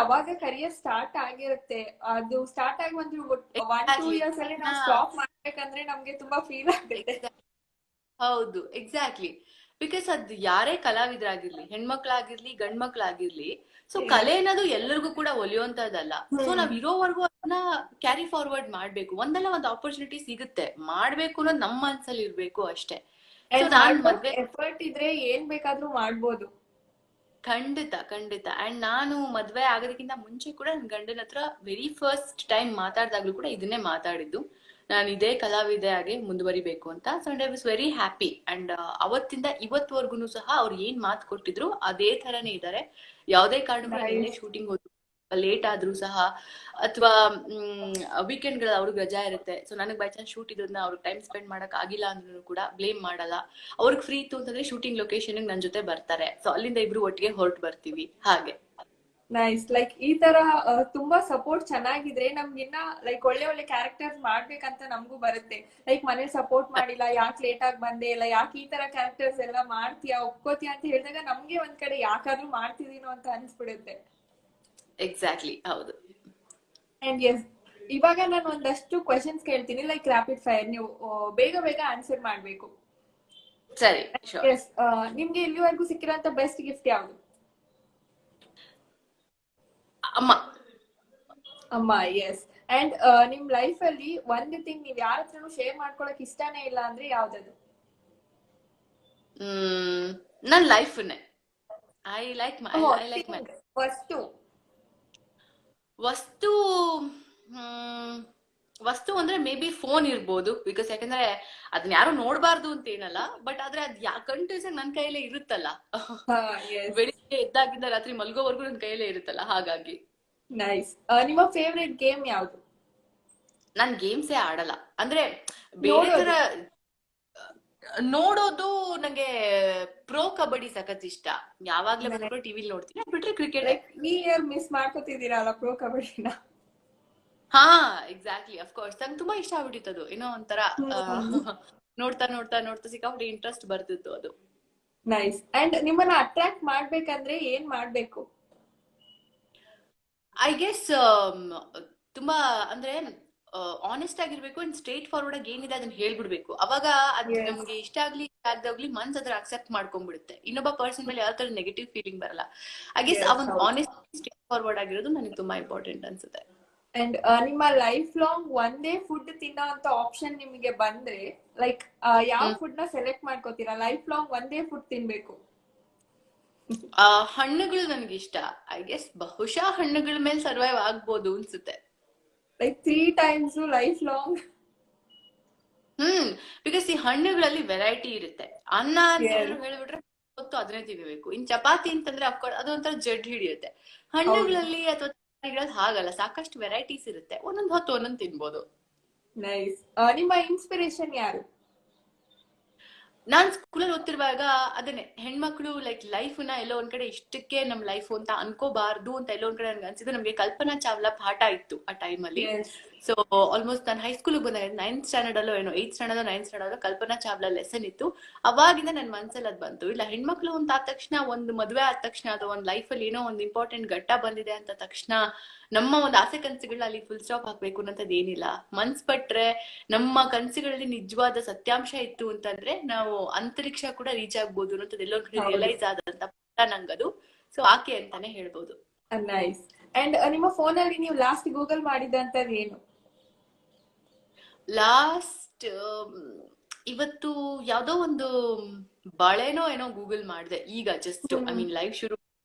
ಅವಾಗ ಕರಿಯರ್ ಸ್ಟಾರ್ಟ್ ಆಗಿರುತ್ತೆ. ಅದು ಸ್ಟಾರ್ಟ್ ಆಗಿ ಒಂದು 1-2 years ಅಲ್ಲಿ ನಾವು ಸ್ಟಾಪ್ ಮಾಡ್ಬೇಕಂದ್ರೆ ನಮ್ಗೆ ತುಂಬಾ ಫೀಲ್ ಆಗುತ್ತೆ. ಹೌದು, ಎಕ್ಸಾಕ್ಟ್ಲಿ. ಬಿಕಾಸ್ ಅದ್ ಯಾರೇ ಕಲಾವಿದರಾಗಿರ್ಲಿ, ಹೆಣ್ಮಕ್ಳಾಗಿರ್ಲಿ ಗಂಡ್ಮಕ್ಳಾಗಿರ್ಲಿ, ಸೊ ಕಲೆ ಅನ್ನೋದು ಎಲ್ಲರಿಗೂ ಕೂಡ ಒಲಿಯುವಂತದ್ದಲ್ಲ. ಸೊ ನಾವ್ ಇರೋವರೆಗೂ ಅದನ್ನ ಕ್ಯಾರಿ ಫಾರ್ವರ್ಡ್ ಮಾಡ್ಬೇಕು. ಒಂದಲ್ಲ ಒಂದ್ ಆಪರ್ಚುನಿಟಿ ಸಿಗುತ್ತೆ, ಮಾಡ್ಬೇಕು ಅನ್ನೋದು ನಮ್ಮ ಮನ್ಸಲ್ಲಿ ಇರ್ಬೇಕು ಅಷ್ಟೇ. ಎಫರ್ಟ್ ಇದ್ರೆ ಏನ್ ಬೇಕಾದ್ರೂ ಮಾಡ್ಬೋದು. ಖಂಡಿತ ಖಂಡಿತ. ಅಂಡ್ ನಾನು ಮದ್ವೆ ಆಗೋದಕ್ಕಿಂತ ಮುಂಚೆ ಕೂಡ ನನ್ ಗಂಡನ ಹತ್ರ ವೆರಿ ಫಸ್ಟ್ ಟೈಮ್ ಮಾತಾಡ್ದಾಗ್ಲೂ ಕೂಡ ಇದನ್ನೇ ಮಾತಾಡಿದ್ದು, ನಾನು ಇದೇ ಕಲಾವಿದೆ ಆಗಿ ಮುಂದುವರಿಬೇಕು ಅಂತ. So and I was very happy. And ಅವತ್ತಿಂದ ಇವತ್ವರೆಗೂ ಸಹ ಅವ್ರು ಏನ್ ಮಾತು ಕೊಟ್ಟಿದ್ರು ಅದೇ ತರನೇ ಇದ್ದಾರೆ. ಯಾವುದೇ ಕಾರಣಕ್ಕೂ ನಾನು ಎಲ್ಲೇ ಶೂಟಿಂಗ್ ಹೋದ್ರು ಲೇಟ್ ಆದ್ರೂ ಸಹ, ಅಥವಾ ವೀಕೆಂಡ್ ಗಳ ಅವ್ರಿಗೆ ರಜಾ ಇರುತ್ತೆ, ಸೊ ನನಗೆ ಬೈ ಚಾನ್ಸ್ ಶೂಟ್ ಇದ್ರನ್ನ ಅವ್ರಿಗೆ ಟೈಮ್ ಸ್ಪೆಂಡ್ ಮಾಡಕ್ ಆಗಿಲ್ಲ ಅಂದ್ರೂ ಕೂಡ ಬ್ಲೇಮ್ ಮಾಡಲ್ಲ. ಅವ್ರಿಗೆ ಫ್ರೀ ಇತ್ತು ಅಂತಂದ್ರೆ ಶೂಟಿಂಗ್ ಲೊಕೇಶನ್ ನನ್ ಜೊತೆ ಬರ್ತಾರೆ. ಸೊ ಅಲ್ಲಿಂದ ಇಬ್ರು ಒಟ್ಟಿಗೆ ಹೊರಟು ಬರ್ತೀವಿ ಹಾಗೆ. ನೈಸ್. ಲೈಕ್ ಈ ತರ ತುಂಬಾ ಸಪೋರ್ಟ್ ಚೆನ್ನಾಗಿದ್ರೆ ನಮ್ಗಿನ್ನ ಲೈಕ್ ಒಳ್ಳೆ ಒಳ್ಳೆ ಕ್ಯಾರೆಕ್ಟರ್ಸ್ ಮಾಡ್ಬೇಕಂತ ನಮಗೂ ಬರುತ್ತೆ. ಲೈಕ್ ಮನೇಲಿ ಸಪೋರ್ಟ್ ಮಾಡಿಲ್ಲ, ಯಾಕೆ ಲೇಟ್ ಆಗಿ ಬಂದೆ, ಇಲ್ಲ ಯಾಕೆ ಈ ತರ ಕ್ಯಾರೆಕ್ಟರ್ಸ್ ಎಲ್ಲ ಮಾಡ್ತೀಯಾ, ಒಪ್ಕೋತೀಯ ಅಂತ ಹೇಳಿದಾಗ ನಮ್ಗೆ ಒಂದ್ ಕಡೆ ಯಾಕಾದ್ರೂ ಮಾಡ್ತಿದೀನೋ ಅಂತ ಅನ್ಸ್ಬಿಡುತ್ತೆ. ಎಕ್ಸಾಕ್ಟ್ಲಿ, ಹೌದು. ಅಂಡ್ ಎಸ್, ಇವಾಗ ನಾನು ಒಂದಷ್ಟು ಕ್ವೆಶನ್ಸ್ ಕೇಳ್ತೀನಿ, ಲೈಕ್ ರ್ಯಾಪಿಡ್ ಫೈರ್. ನೀವು ಬೇಗ ಬೇಗ ಆನ್ಸರ್ ಮಾಡ್ಬೇಕು. ಸರಿ, ಎಸ್. ನಿಮ್ಗೆ ಇಲ್ಲಿವರೆಗೂ ಸಿಕ್ಕಿರೋಂತ ಬೆಸ್ಟ್ ಗಿಫ್ಟ್ ಯಾವುದು? ಅಮ್ಮ. ಅಮ್ಮ, ಎಸ್. ಅಂಡ್ ನಿಮ್ ಲೈಫ್ ಅಲ್ಲಿ ಒಂದು ಥಿಂಗ್ ನೀವ್ ಯಾರ ಹತ್ರನೂ ಶೇರ್ ಮಾಡ್ಕೊಳಕ್ ಇಷ್ಟನೇ ಇಲ್ಲ ಅಂದ್ರೆ ಯಾವ್ದದು? ನನ್ ಲೈಫ್ನೇ. ಐ ಲೈಕ್ ಮೈ ವಸ್ತು. ವಸ್ತು ವಸ್ತು ಅಂದ್ರೆ ಮೇ ಬಿ ಫೋನ್ ಇರ್ಬೋದು. ಬಿಕಾಸ್ ಯಾಕಂದ್ರೆ ಅದನ್ನ ಯಾರು ನೋಡ್ಬಾರ್ದು ಅಂತ ಏನಲ್ಲ, ಬಟ್ ಆದ್ರೆ ಅದ್ ಕಂಟಿನ್ಯೂಸ್ ನನ್ ಕೈಯಲ್ಲೇ ಇರುತ್ತಲ್ಲ. ಬೆಳಿಗ್ಗೆ ಎದ್ದಾಗಿಂದ ರಾತ್ರಿ ಮಲ್ಗೋವರೆಗೂ ನನ್ ಕೈಯಲ್ಲೇ ಇರುತ್ತಲ್ಲ, ಹಾಗಾಗಿ. ನೈಸ್. ನಿಮ್ಮ ಫೇವ್ರೆಟ್ ಗೇಮ್ ಯಾವುದು? ನಾನ್ ಗೇಮ್ಸೇ ಆಡಲ್ಲ. ಅಂದ್ರೆ ಬೇರೆ ತರ ನೋಡೋದು ನಂಗೆ ಪ್ರೋ ಕಬಡ್ಡಿ ಸಖತ್ ಇಷ್ಟ. ಯಾವಾಗ್ಲೇ ಬಂದ್ರು ಟಿವಿಲಿ ನೋಡ್ತೀನಿ. ಬಿಟ್ರೆ ಕ್ರಿಕೆಟ್. ಈ ಇಯರ್ ಮಿಸ್ ಮಾಡ್ಕೋತಿದ್ದೀರಲ್ಲ ಪ್ರೋ ಕಬಡ್ಡಿನ? ಹಾ, ಎಕ್ಸಾಕ್ಟ್ಲಿ, ಅಫ್ಕೋರ್ಸ್. ನಂಗೆ ತುಂಬಾ ಇಷ್ಟ ಆಗ್ಬಿಟ್ಟಿತ್ತು ಅದು. ಏನೋ ಒಂಥರ ನೋಡ್ತಾ ನೋಡ್ತಾ ನೋಡ್ತಾ ಸಿಕ್ಕಾಪಟ್ಟೆ ಇಂಟ್ರೆಸ್ಟ್ ಬರ್ತಿತ್ತು ಅದು. ನೈಸ್. ಅಂಡ್ ನಿಮ್ಮನ್ನ ಅಟ್ರಾಕ್ಟ್ ಮಾಡ್ಬೇಕಂದ್ರೆ ಏನ್ ಮಾಡ್ಬೇಕು? ಐ ಗೆಸ್ ತುಂಬಾ ಅಂದ್ರೆ ಆನೆಸ್ಟ್ ಆಗಿರ್ಬೇಕು. ಅಂಡ್ ಸ್ಟ್ರೇಟ್ ಫಾರ್ವರ್ಡ್ ಆಗಿ ಏನಿದೆ ಅದನ್ನ ಹೇಳ್ಬಿಡ್ಬೇಕು. ಅವಾಗ ಅದ್ ನಮ್ಗೆ ಇಷ್ಟ ಆಗ್ಲಿ ಆಗ್ದಾಗ್ಲಿ ಮನ್ಸ್ ಅದ್ರ ಅಕ್ಸೆಪ್ಟ್ ಮಾಡ್ಕೊಂಡ್ಬಿಡುತ್ತೆ. ಇನ್ನೊಬ್ಬ ಪರ್ಸನ್ ಮೇಲೆ ಯಾವ ತರ ನೆಗೆಟಿವ್ ಫೀಲಿಂಗ್ ಬರಲ್ಲ. ಐ ಗೆಸ್ ಆ ಒಂದು ಆನೆಸ್ಟ್ ಸ್ಟ್ರೇಟ್ ಫಾರ್ವರ್ಡ್ ಆಗಿರೋದು ನನಗೆ ತುಂಬಾ ಇಂಪಾರ್ಟೆಂಟ್ ಅನ್ಸುತ್ತೆ. ಅಂಡ್ ನಿಮ್ಮ ಲೈಫ್ ಲಾಂಗ್ ಒಂದೇ ಫುಡ್ ತಿನ್ನೋ ಅಂತ ಆಪ್ಷನ್ ನಿಮಗೆ ಬಂದ್ರೆ ಲೈಕ್ ಯಾವ ಫುಡ್ ನ ಸೆಲೆಕ್ಟ್ ಮಾಡ್ಕೋತೀರಾ? ಲೈಫ್ ಲಾಂಗ್ ಒಂದೇ ಫುಡ್ ತಿನ್ಬೇಕು. ಹಣ್ಣುಗಳು ನನಗೆ ಇಷ್ಟ. ಐ ಗೆಸ್ ಬಹುಶಃ ಹಣ್ಣುಗಳ ಮೇಲೆ ಸರ್ವೈವ್ ಆಗ್ಬೋದು ಅನ್ಸುತ್ತೆ. Like 3 times life long. Because ಈ ಹಣ್ಣುಗಳಲ್ಲಿ ವೆರೈಟಿ ಇರುತ್ತೆ. ಅನ್ನ ಅಂತ ಹೇಳ್ಬಿಟ್ರೆ ಹೊತ್ತು ಅದನ್ನೇ ತಿನ್ನಬೇಕು. ಇನ್ ಚಪಾತಿ ಅಂತಂದ್ರೆ ಅಫ್ಕೋರ್ಸ್ ಅದು ಒಂಥರ ಜಡ್ ಹಿಡಿಯುತ್ತೆ. ಹಣ್ಣುಗಳಲ್ಲಿ ಅಥವಾ ಹಾಗಲ್ಲ, ಸಾಕಷ್ಟು ವೆರೈಟೀಸ್ ಇರುತ್ತೆ. ಒಂದೊಂದು ಹೊತ್ತು ಒಂದೊಂದು ತಿನ್ಬೋದು. ನೈಸ್. ನಿಮ್ಮ ಇನ್ಸ್ಪಿರೇಷನ್ ಯಾರು? ನಾನ್ ಸ್ಕೂಲಲ್ಲಿ ಓದ್ತಿರುವಾಗ ಅದನ್ನೇ ಹೆಣ್ಮಕ್ಳು ಲೈಕ್ ಲೈಫ್ ನ ಎಲ್ಲೋ ಒಂದ್ ಕಡೆ ಇಷ್ಟಕ್ಕೆ ನಮ್ ಲೈಫ್ ಅಂತ ಅನ್ಕೋಬಾರ್ದು ಅಂತ ಎಲ್ಲೋ ಒಂದ್ ಕಡೆ ನನ್ಗೆ ಅನ್ಸಿದ್ದು. ನಮ್ಗೆ ಕಲ್ಪನಾ ಚಾವ್ಲಾ ಪಾಠ ಇತ್ತು ಆ ಟೈಮಲ್ಲಿ. ಸೊ ಆಲ್ಮೋಸ್ಟ್ ನಾನು ಹೈಸ್ಕೂಲ್ ಬಂದಾಗ 9th ಸ್ಟ್ಯಾಂಡರ್ಡ್ ಅಲ್ಲೋ ಏನೋ 8th standard 9th standard Kalpana Chawla lesson ಇತ್ತು. ಅವಾಗಿಂದ ನನ್ ಮನ್ಸಲ್ಲಿ ಅದ್ ಬಂತು. ಇಲ್ಲ, ಹೆಣ್ಮಕ್ಳು ಅಂತ ಆದ ತಕ್ಷಣ, ಒಂದು ಮದ್ವೆ ಆದ ತಕ್ಷಣ, ಅಥವಾ ಒಂದ್ ಲೈಫ್ ಅಲ್ಲಿ ಏನೋ ಒಂದ್ ಇಂಪಾರ್ಟೆಂಟ್ ಘಟ್ಟ ಬಂದಿದೆ ಅಂತ ತಕ್ಷಣ ನಮ್ಮ ಒಂದು ಆಸೆ ಕನಸುಗಳನ್ನ ಅಲ್ಲಿ ಫುಲ್ ಸ್ಟಾಪ್ ಹಾಕ್ಬೇಕು ಅನ್ನೋಂಥದ್ದು ಏನಿಲ್ಲ. ಮನ್ಸ್ ಪಟ್ರೆ ನಮ್ಮ ಕನಸುಗಳಲ್ಲಿ ನಿಜವಾದ ಸತ್ಯಾಂಶ ಇತ್ತು ಅಂತಂದ್ರೆ ನಾವು ಅಂತರಿಕ್ಷ ಕೂಡ ರೀಚ್ ಆಗ್ಬೋದು ಅನ್ನೋಂಥದ್ದು ಎಲ್ಲೋ ರಿಯಲೈಸ್ ಆದಂತ ನಂಗದು. ಸೊ ಆಕೆ ಅಂತಾನೆ ಹೇಳ್ಬೋದು. ನೈಸ್. ಅಂಡ್ ನಿಮ್ಮ ಫೋನ್ ಅಲ್ಲಿ ನೀವು ಲಾಸ್ಟ್ ಗೂಗಲ್ ಮಾಡಿದಂತದ್ದು ಏನು? ಲಾಸ್ಟ್ ಇವತ್ತು ಯಾವ್ದೋ ಒಂದು ಬಾಳೆನೋ ಏನೋ ಗೂಗಲ್ ಮಾಡಿದೆ ಈಗ ಜಸ್ಟ್. ಐ ಮೀನ್ ಲೈವ್ ಶುರು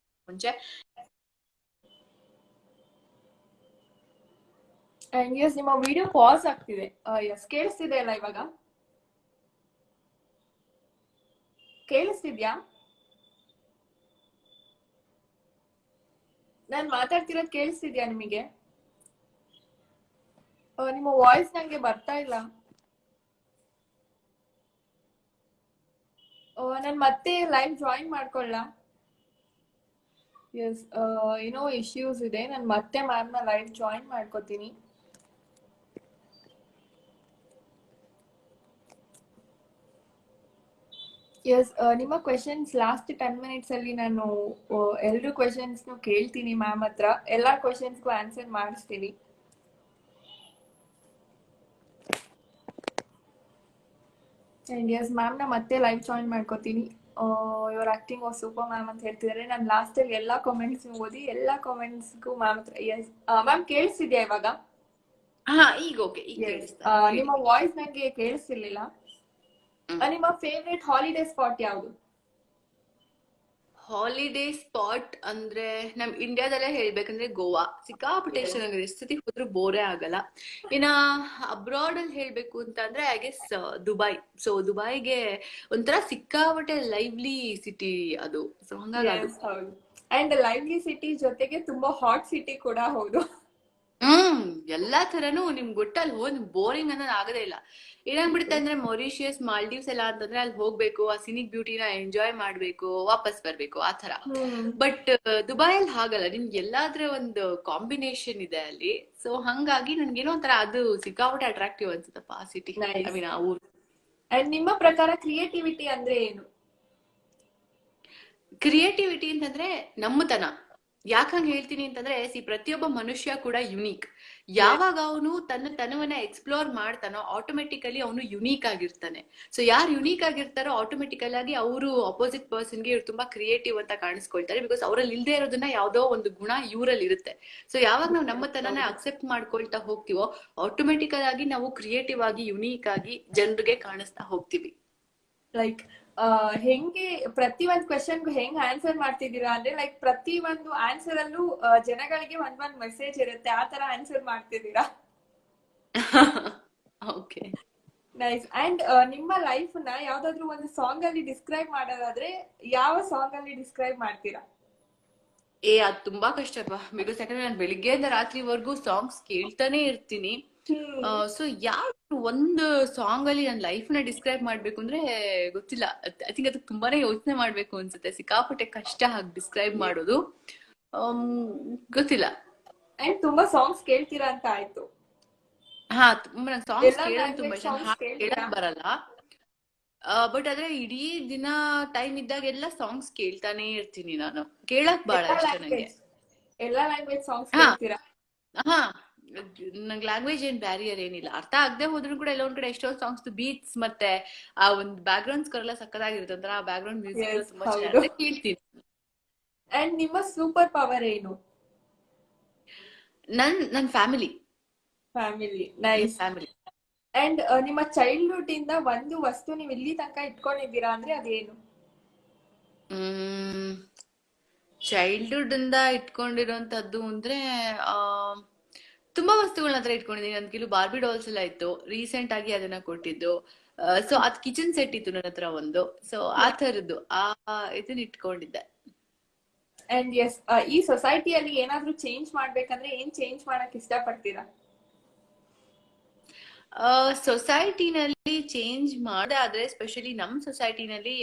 ಮುಂಚೆ. ಅಂಡ್ ಎಸ್, ನಿಮ್ಮ ವಿಡಿಯೋ ಪಾಸ್ ಆಗ್ತಿದೆ. ಎಸ್, ಕೇಳಿಸ್ತಿದೆ ಅಲ್ಲ ಇವಾಗ? ಕೇಳಿಸ್ತಿದ್ಯಾ? ನಾನ್ ಮಾತಾಡ್ತಿರೋದು ಕೇಳಿಸ್ತಿದ್ಯಾ ನಿಮಗೆ? ನಿಮ್ಮ ವಾಯ್ಸ್ ನಂಗೆ ಬರ್ತಾ ಇಲ್ಲ. ನಾನ್ ಮತ್ತೆ ಲೈವ್ ಜಾಯಿನ್ ಮಾಡ್ಕೊಳ್ಳ? ಎಸ್, ಏನೋ ಇಶ್ಯೂಸ್ ಇದೆ. ನಾನು ಮತ್ತೆ ಮ್ಯಾಮ್ನ ಲೈವ್ ಜಾಯಿನ್ ಮಾಡ್ಕೋತೀನಿ. ಎಸ್, ನಿಮ್ಮ ಕ್ವೆಶನ್ಸ್ ಲಾಸ್ಟ್ 10 minutes ಅಲ್ಲಿ ನಾನು ಎರಡು ಕ್ವೆಶನ್ಸ್ ಕೇಳ್ತೀನಿ ಮ್ಯಾಮ್ ಹತ್ರ. ಎಲ್ಲಾ ಕ್ವೆಶನ್ಸ್ಗೂ ಆನ್ಸರ್ ಮಾಡಿಸ್ತೀನಿ. ಅಂಡ್ ಎಸ್, ಮ್ಯಾಮ್ನ ಮತ್ತೆ ಲೈವ್ ಜಾಯಿನ್ ಮಾಡ್ಕೋತೀನಿ. Your acting was super ma'am ಅಂತ ಹೇಳ್ತಿದ್ದಾರೆ. ನಾನು ಲಾಸ್ಟ್ ಅಲ್ಲಿ ಎಲ್ಲಾ ಕಾಮೆಂಟ್ಸ್ ಓದಿ ಎಲ್ಲಾ ಕಾಮೆಂಟ್ಸ್ಗೂ ಮ್ಯಾಮ್ ಹತ್ರ. ಎಸ್ ಮ್ಯಾಮ್, ಕೇಳಿಸ್ತಿದ್ಯಾ ಇವಾಗ? ಈಗ ಓಕೆ. ನಿಮ್ಮ ವಾಯ್ಸ್ ನಂಗೆ ಕೇಳಿಸ್ತಿರ್ಲಿಲ್ಲ. ನಿಮ್ಮ ಫೇವ್ರೆಟ್ ಹಾಲಿಡೇ ಸ್ಪಾಟ್ ಯಾವುದು? ಹಾಲಿಡೇ ಸ್ಪಾಟ್ ಅಂದ್ರೆ ನಮ್ ಇಂಡಿಯಾದಲ್ಲೇ ಹೇಳ್ಬೇಕಂದ್ರೆ ಗೋವಾ ಸಿಕ್ಕಾಪಟ್ಟೆ ಇಷ್ಟ. Yes. ನಂಗೆ ಎಷ್ಟು ಸತಿ ಹೋದ್ರೂ ಬೋರೇ ಆಗಲ್ಲ. ಇನ್ನ ಅಬ್ರಾಡ್ ಅಲ್ಲಿ ಹೇಳ್ಬೇಕು ಅಂತ ಅಂದ್ರೆ ಐ ಗೆಸ್ ದುಬೈ. ಸೊ ದುಬೈಗೆ ಒಂಥರ ಸಿಕ್ಕಾಪಟ್ಟೆ ಲೈವ್ಲಿ ಸಿಟಿ ಅದು. ಸೊ ಹಂಗಾಗಿ ಅದು. ಎಸ್, ಹೌದು. ಅಂಡ್ ಲೈವ್ಲಿ ಸಿಟಿ ಜೊತೆಗೆ ತುಂಬಾ ಹಾಟ್ ಸಿಟಿ ಕೂಡ ಹೌದು. ಎಲ್ಲಾ ತರನು ನಿಮ್ಗೆ ಗೊತ್ತಲ್ಲಿ ಹೋದ್ ಬೋರಿಂಗ್ ಅನ್ನೋದು ಆಗದೇ ಇಲ್ಲ. ಏನಾಗ್ಬಿಡುತ್ತೆ ಅಂದ್ರೆ ಮೊರಿಷಿಯಸ್ ಮಾಲ್ಡೀವ್ಸ್ ಎಲ್ಲ ಅಂತಂದ್ರೆ ಅಲ್ಲಿ ಹೋಗ್ಬೇಕು, ಆ ಸಿನಿಕ್ ಬ್ಯೂಟಿನ ಎಂಜಾಯ್ ಮಾಡ್ಬೇಕು, ವಾಪಸ್ ಬರ್ಬೇಕು ಆ ತರ. ಬಟ್ ದುಬೈಯಲ್ಲಿ ಹಾಗಲ್ಲ, ನಿಮ್ಗೆ ಎಲ್ಲಾದ್ರ ಒಂದು ಕಾಂಬಿನೇಷನ್ ಇದೆ ಅಲ್ಲಿ. ಸೊ ಹಂಗಾಗಿ ನನ್ಗೇನೋ ಒಂಥರ ಅದು ಸಿಕ್ಕಾಪಟ್ಟೆ ಅಟ್ರಾಕ್ಟಿವ್ ಅನ್ಸುತ್ತಪ್ಪ ಆ ಸಿಟಿ, ಐ ನೈಸ್. ಮೀನ್ ಆ ಊರು. ಅಂಡ್ ನಿಮ್ಮ ಪ್ರಕಾರ ಕ್ರಿಯೇಟಿವಿಟಿ ಅಂದ್ರೆ ಏನು? ಕ್ರಿಯೇಟಿವಿಟಿ ಅಂತಂದ್ರೆ ನಮ್ಮತನ. ಯಾಕಂಗ್ ಹೇಳ್ತೀನಿ ಅಂತಂದ್ರೆ ಪ್ರತಿಯೊಬ್ಬ ಮನುಷ್ಯ ಕೂಡ ಯುನೀಕ್. ಯಾವಾಗ ಅವನು ತನ್ನ ತನವನ್ನ ಎಕ್ಸ್ಪ್ಲೋರ್ ಮಾಡ್ತಾನೋ ಆಟೋಮೆಟಿಕಲಿ ಅವನು ಯುನೀಕ್ ಆಗಿರ್ತಾನೆ. ಸೊ ಯಾರು ಯುನೀಕ್ ಆಗಿರ್ತಾರೋ ಆಟೋಮೆಟಿಕಲ್ ಆಗಿ ಅವರು ಅಪೋಸಿಟ್ ಪರ್ಸನ್ಗೆ ಇವ್ರು ತುಂಬಾ ಕ್ರಿಯೇಟಿವ್ ಅಂತ ಕಾಣಿಸ್ಕೊಳ್ತಾರೆ. ಬಿಕಾಸ್ ಅವರಲ್ಲಿ ಇಲ್ದೇ ಇರೋದನ್ನ ಯಾವ್ದೋ ಒಂದು ಗುಣ ಇವರಲ್ಲಿ ಇರುತ್ತೆ. ಸೊ ಯಾವಾಗ ನಾವು ನಮ್ಮ ತನನ ಅಕ್ಸೆಪ್ಟ್ ಮಾಡ್ಕೊಳ್ತಾ ಹೋಗ್ತೀವೋ ಆಟೋಮೆಟಿಕಲ್ ಆಗಿ ನಾವು ಕ್ರಿಯೇಟಿವ್ ಆಗಿ ಯುನೀಕ್ ಆಗಿ ಜನರಿಗೆ ಕಾಣಿಸ್ತಾ ಹೋಗ್ತೀವಿ. ಲೈಕ್ ಹೆಂಗೆ ಪ್ರತಿ ಒಂದ್ ಕ್ವೆಶನ್ಗೂ ಹೆಂಗ್ ಆನ್ಸರ್ ಮಾಡ್ತಿದ್ದೀರಾ ಅಂದ್ರೆ ಲೈಕ್ ಪ್ರತಿ ಒಂದು ಆನ್ಸರ್ ಅಲ್ಲೂ ಜನಗಳಿಗೆ ಒಂದ್ ಮೆಸೇಜ್ ಇರುತ್ತೆ, ಆ ತರ ಆನ್ಸರ್ ಮಾಡ್ತಿದ್ದೀರಾ. Okay, nice. ಅಂಡ್ ನಿಮ್ಮ ಲೈಫ್ ನ ಯಾವ್ದಾದ್ರು ಒಂದು ಸಾಂಗ್ ಅಲ್ಲಿ ಡಿಸ್ಕ್ರೈಬ್ ಮಾಡೋದಾದ್ರೆ ಯಾವ ಸಾಂಗ್ ಅಲ್ಲಿ ಡಿಸ್ಕ್ರೈಬ್ ಮಾಡ್ತೀರಾ? ಅದ್ ತುಂಬಾ ಕಷ್ಟಪ್ಪ. ಬಿಕಾಸ್ ಯಾಕಂದ್ರೆ ನಾನು ಬೆಳಿಗ್ಗೆಯಿಂದ ರಾತ್ರಿವರೆಗೂ ಸಾಂಗ್ಸ್ ಕೇಳ್ತಾನೆ ಇರ್ತೀನಿ. ಸೊ ಯಾವ ಒಂದು ಸಾಂಗ್ ಅಲ್ಲಿ ನನ್ನ ಲೈಫ್ ನ ಡಿಸ್ಕ್ರೈಬ್ ಮಾಡ್ಬೇಕು ಅಂದ್ರೆ ಗೊತ್ತಿಲ್ಲ. ಐ ಥಿಂಕ್ ಅದಕ್ಕೆ ತುಂಬಾನೇ ಯೋಚನೆ ಮಾಡ್ಬೇಕು ಅನ್ಸುತ್ತೆ. ಸಿಕ್ಕಾಪಟ್ಟೆ ಕಷ್ಟ ಹಾಗೆ ಡಿಸ್ಕ್ರೈಬ್ ಮಾಡೋದು. ಗೊತ್ತಿಲ್ಲ. ಅಂಡ್ ತುಂಬಾ ಸಾಂಗ್ಸ್ ಕೇಳ್ತೀರಾ ಅಂತ ಆಯ್ತು. ಹಾ, ನಂಗೆ ಸಾಂಗ್ಸ್ ಎಲ್ಲಾ ಕೇಳೋದು ತುಂಬಾ ಲ್ಯಾಂಗ್ವೇಜ್ ಇಷ್ಟ. ಸಾಂಗ್ಸ್ ಹಾಡು ಕೇಳ್ತೀರಾ? ಕೇಳಕ್ ಬರಲ್ಲ. ಬಟ್ ಆದ್ರೆ ಇಡೀ ದಿನ ಟೈಮ್ ಇದ್ದಾಗೆಲ್ಲ ಸಾಂಗ್ಸ್ ಕೇಳ್ತಾನೆ ಇರ್ತೀನಿ ನಾನು. ಕೇಳಕ್ ಬಹಳ ಇಷ್ಟ ನಂಗೆ. ಎಲ್ಲಾ ಲ್ಯಾಂಗ್ವೇಜ್ ಸಾಂಗ್ಸ್ ಹಾ ಕೇಳ್ತೀರಾ? ಹಾ, ನಂಗೆ ಲ್ಯಾಂಗ್ವೇಜ್ ಏನ್ ಬ್ಯಾರಿಯರ್ ಏನಿಲ್ಲ. ಅರ್ಥ ಆಗದೆ ಹೋದ್ರು ಕೂಡ ಎಲ್ಲೊಂದ್ ಕಡೆ ಎಷ್ಟೋ ಸಾಂಗ್ಸ್ ಬೀಟ್ಸ್ ಮತ್ತೆ ಆ ಒಂದು ಬ್ಯಾಕ್ ಗ್ರೌಂಡ್ ಸ್ಕೋರ್ ಎಲ್ಲ ಸಕ್ಕದಾಗಿರುತ್ತೆ. ಒಂಥರ ಆ ಬ್ಯಾಕ್ ಗ್ರೌಂಡ್ ಮ್ಯೂಸಿಕ್ ಎಲ್ಲ ಎಸ್, ತುಂಬಾ ಹೌದು. ಚೆನ್ನಾಗಿರುತ್ತೆ, ಕೇಳ್ತೀನಿ. ಅಂಡ್ ನಿಮ್ಮ ಸೂಪರ್ ಪವರ್ ಏನು? ನನ್ family. Family. Nice. Family. And ನಿಮ್ಮ ಚೈಲ್ಡ್ಹುಡ್ ಇಂದ ಒಂದು ವಸ್ತು ನೀವು ಇಲ್ಲಿ ತನಕ ಇಟ್ಕೊಂಡಿದ್ದೀರಾ ಅಂದ್ರೆ ಅದೇನು? ಚೈಲ್ಡ್ಹುಡ್ ಇಂದ ಇಟ್ಕೊಂಡಿರೋಂಥದ್ದು ಅಂದ್ರೆ ಆ ತುಂಬಾ ವಸ್ತುಗಳನ್ನ ಹತ್ರ ಇಟ್ಕೊಂಡಿದ್ದೀನಿ. ನನ್ ಕೆಲವು ಬಾರ್ಬಿ ಡಾಲ್ಸ್ ಎಲ್ಲ ಇತ್ತು. ರೀಸೆಂಟ್ ಆಗಿ ಅದನ್ನ ಕೊಟ್ಟಿದ್ದು. ಸೊ ಅದ್ ಕಿಚನ್ ಸೆಟ್ ಇತ್ತು ನನ್ನ ಹತ್ರ ಒಂದು. ಸೊ ಆ ತರದ್ದು ಇದನ್ನ ಇಟ್ಕೊಂಡಿದ್ದೆ. ಅಂಡ್ ಎಸ್, ಈ ಸೊಸೈಟಿಯಲ್ಲಿ ಏನಾದ್ರೂ ಚೇಂಜ್ ಮಾಡ್ಬೇಕಂದ್ರೆ ಏನ್ ಚೇಂಜ್ ಮಾಡಕ್ ಇಷ್ಟ ಪಡ್ತೀರಾ? ಸೊಸೈಟಿನಲ್ಲಿ ಚೇಂಜ್ ಮಾಡಾದ್ರೆ ಸ್ಪೆಷಲಿ ನಮ್ ಸೊಸೈಟಿನಲ್ಲಿ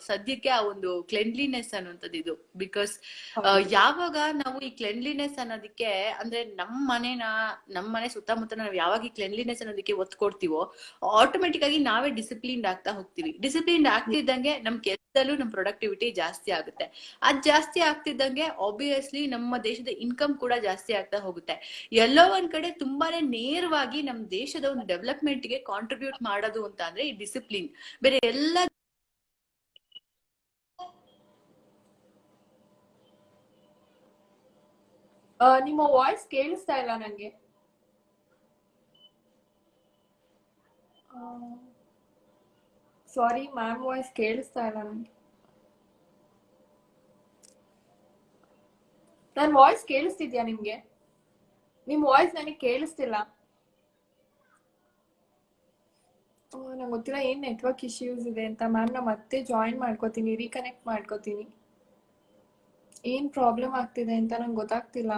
ಸದ್ಯಕ್ಕೆ ಆ ಒಂದು ಕ್ಲೆನ್ಲಿನೆಸ್ ಅನ್ನೋಂಥದ್ದು ಇದು. ಬಿಕಾಸ್ ಯಾವಾಗ ನಾವು ಈ ಕ್ಲೆನ್ಲಿನೆಸ್ ಅನ್ನೋದಕ್ಕೆ ಅಂದ್ರೆ ನಮ್ ಮನೆ ಸುತ್ತಮುತ್ತ ನಾವು ಯಾವಾಗ ಈ ಕ್ಲೆನ್ಲಿನೆಸ್ ಅನ್ನೋದಕ್ಕೆ ಒತ್ತು ಕೊಡ್ತೀವೋ ಆಟೋಮೆಟಿಕ್ ಆಗಿ ನಾವೇ ಡಿಸಿಪ್ಲಿನ್ಡ್ ಆಗ್ತಾ ಹೋಗ್ತೀವಿ. ಡಿಸಿಪ್ಲಿನ್ಡ್ ಆಗ್ತಿದ್ದಂಗೆ ನಮ್ ಕೆಲಸದಲ್ಲೂ ನಮ್ ಪ್ರೊಡಕ್ಟಿವಿಟಿ ಜಾಸ್ತಿ ಆಗುತ್ತೆ. ಅದ್ ಜಾಸ್ತಿ ಆಗ್ತಿದ್ದಂಗೆ ಆಬ್ವಿಯಸ್ಲಿ ನಮ್ಮ ದೇಶದ ಇನ್ಕಮ್ ಕೂಡ ಜಾಸ್ತಿ ಆಗ್ತಾ ಹೋಗುತ್ತೆ. ಎಲ್ಲೋ ಒಂದ್ ಕಡೆ ತುಂಬಾನೇ ನೇರವಾಗಿ ನಮ್ ದೇಶದ ಒಂದು ಡೆವಲಪ್ಮೆಂಟ್ ಗೆ ಕಾಂಟ್ರಿಬ್ಯೂಟ್ ಮಾಡೋದು ಅಂತ ಅಂದ್ರೆ ಈ ಡಿಸಿಪ್ಲಿನ್. ಬೇರೆ ಎಲ್ಲ ನಿಮ್ಮ ವಾಯ್ಸ್ ಕೇಳಿಸ್ತಾ ಇಲ್ಲ ನಂಗೆ. ಸಾರಿ ಮ್ಯಾಮ್, ವಾಯ್ಸ್ ಕೇಳಿಸ್ತಾ ಇಲ್ಲ ನಂಗೆ. ನನ್ ವಾಯ್ಸ್ ಕೇಳಿಸ್ತಿದ್ಯಾ ನಿಮ್ಗೆ? ನಿಮ್ ವಾಯ್ಸ್ ನನಗೆ ಕೇಳಿಸ್ತಿಲ್ಲ. ನಂಗೆ ಗೊತ್ತಿಲ್ಲ ಏನ್ ನೆಟ್ವರ್ಕ್ ಇಶ್ಯೂಸ್ ಇದೆ ಅಂತ. ಮ್ಯಾಮ್ ನಾ ಮತ್ತೆ ಜಾಯಿನ್ ಮಾಡ್ಕೋತೀನಿ, ರೀಕನೆಕ್ಟ್ ಮಾಡ್ಕೋತೀನಿ. ಏನ್ ಪ್ರಾಬ್ಲಮ್ ಆಗ್ತಿದೆ ಅಂತ ನಂಗೆ ಗೊತ್ತಾಗ್ತಿಲ್ಲ.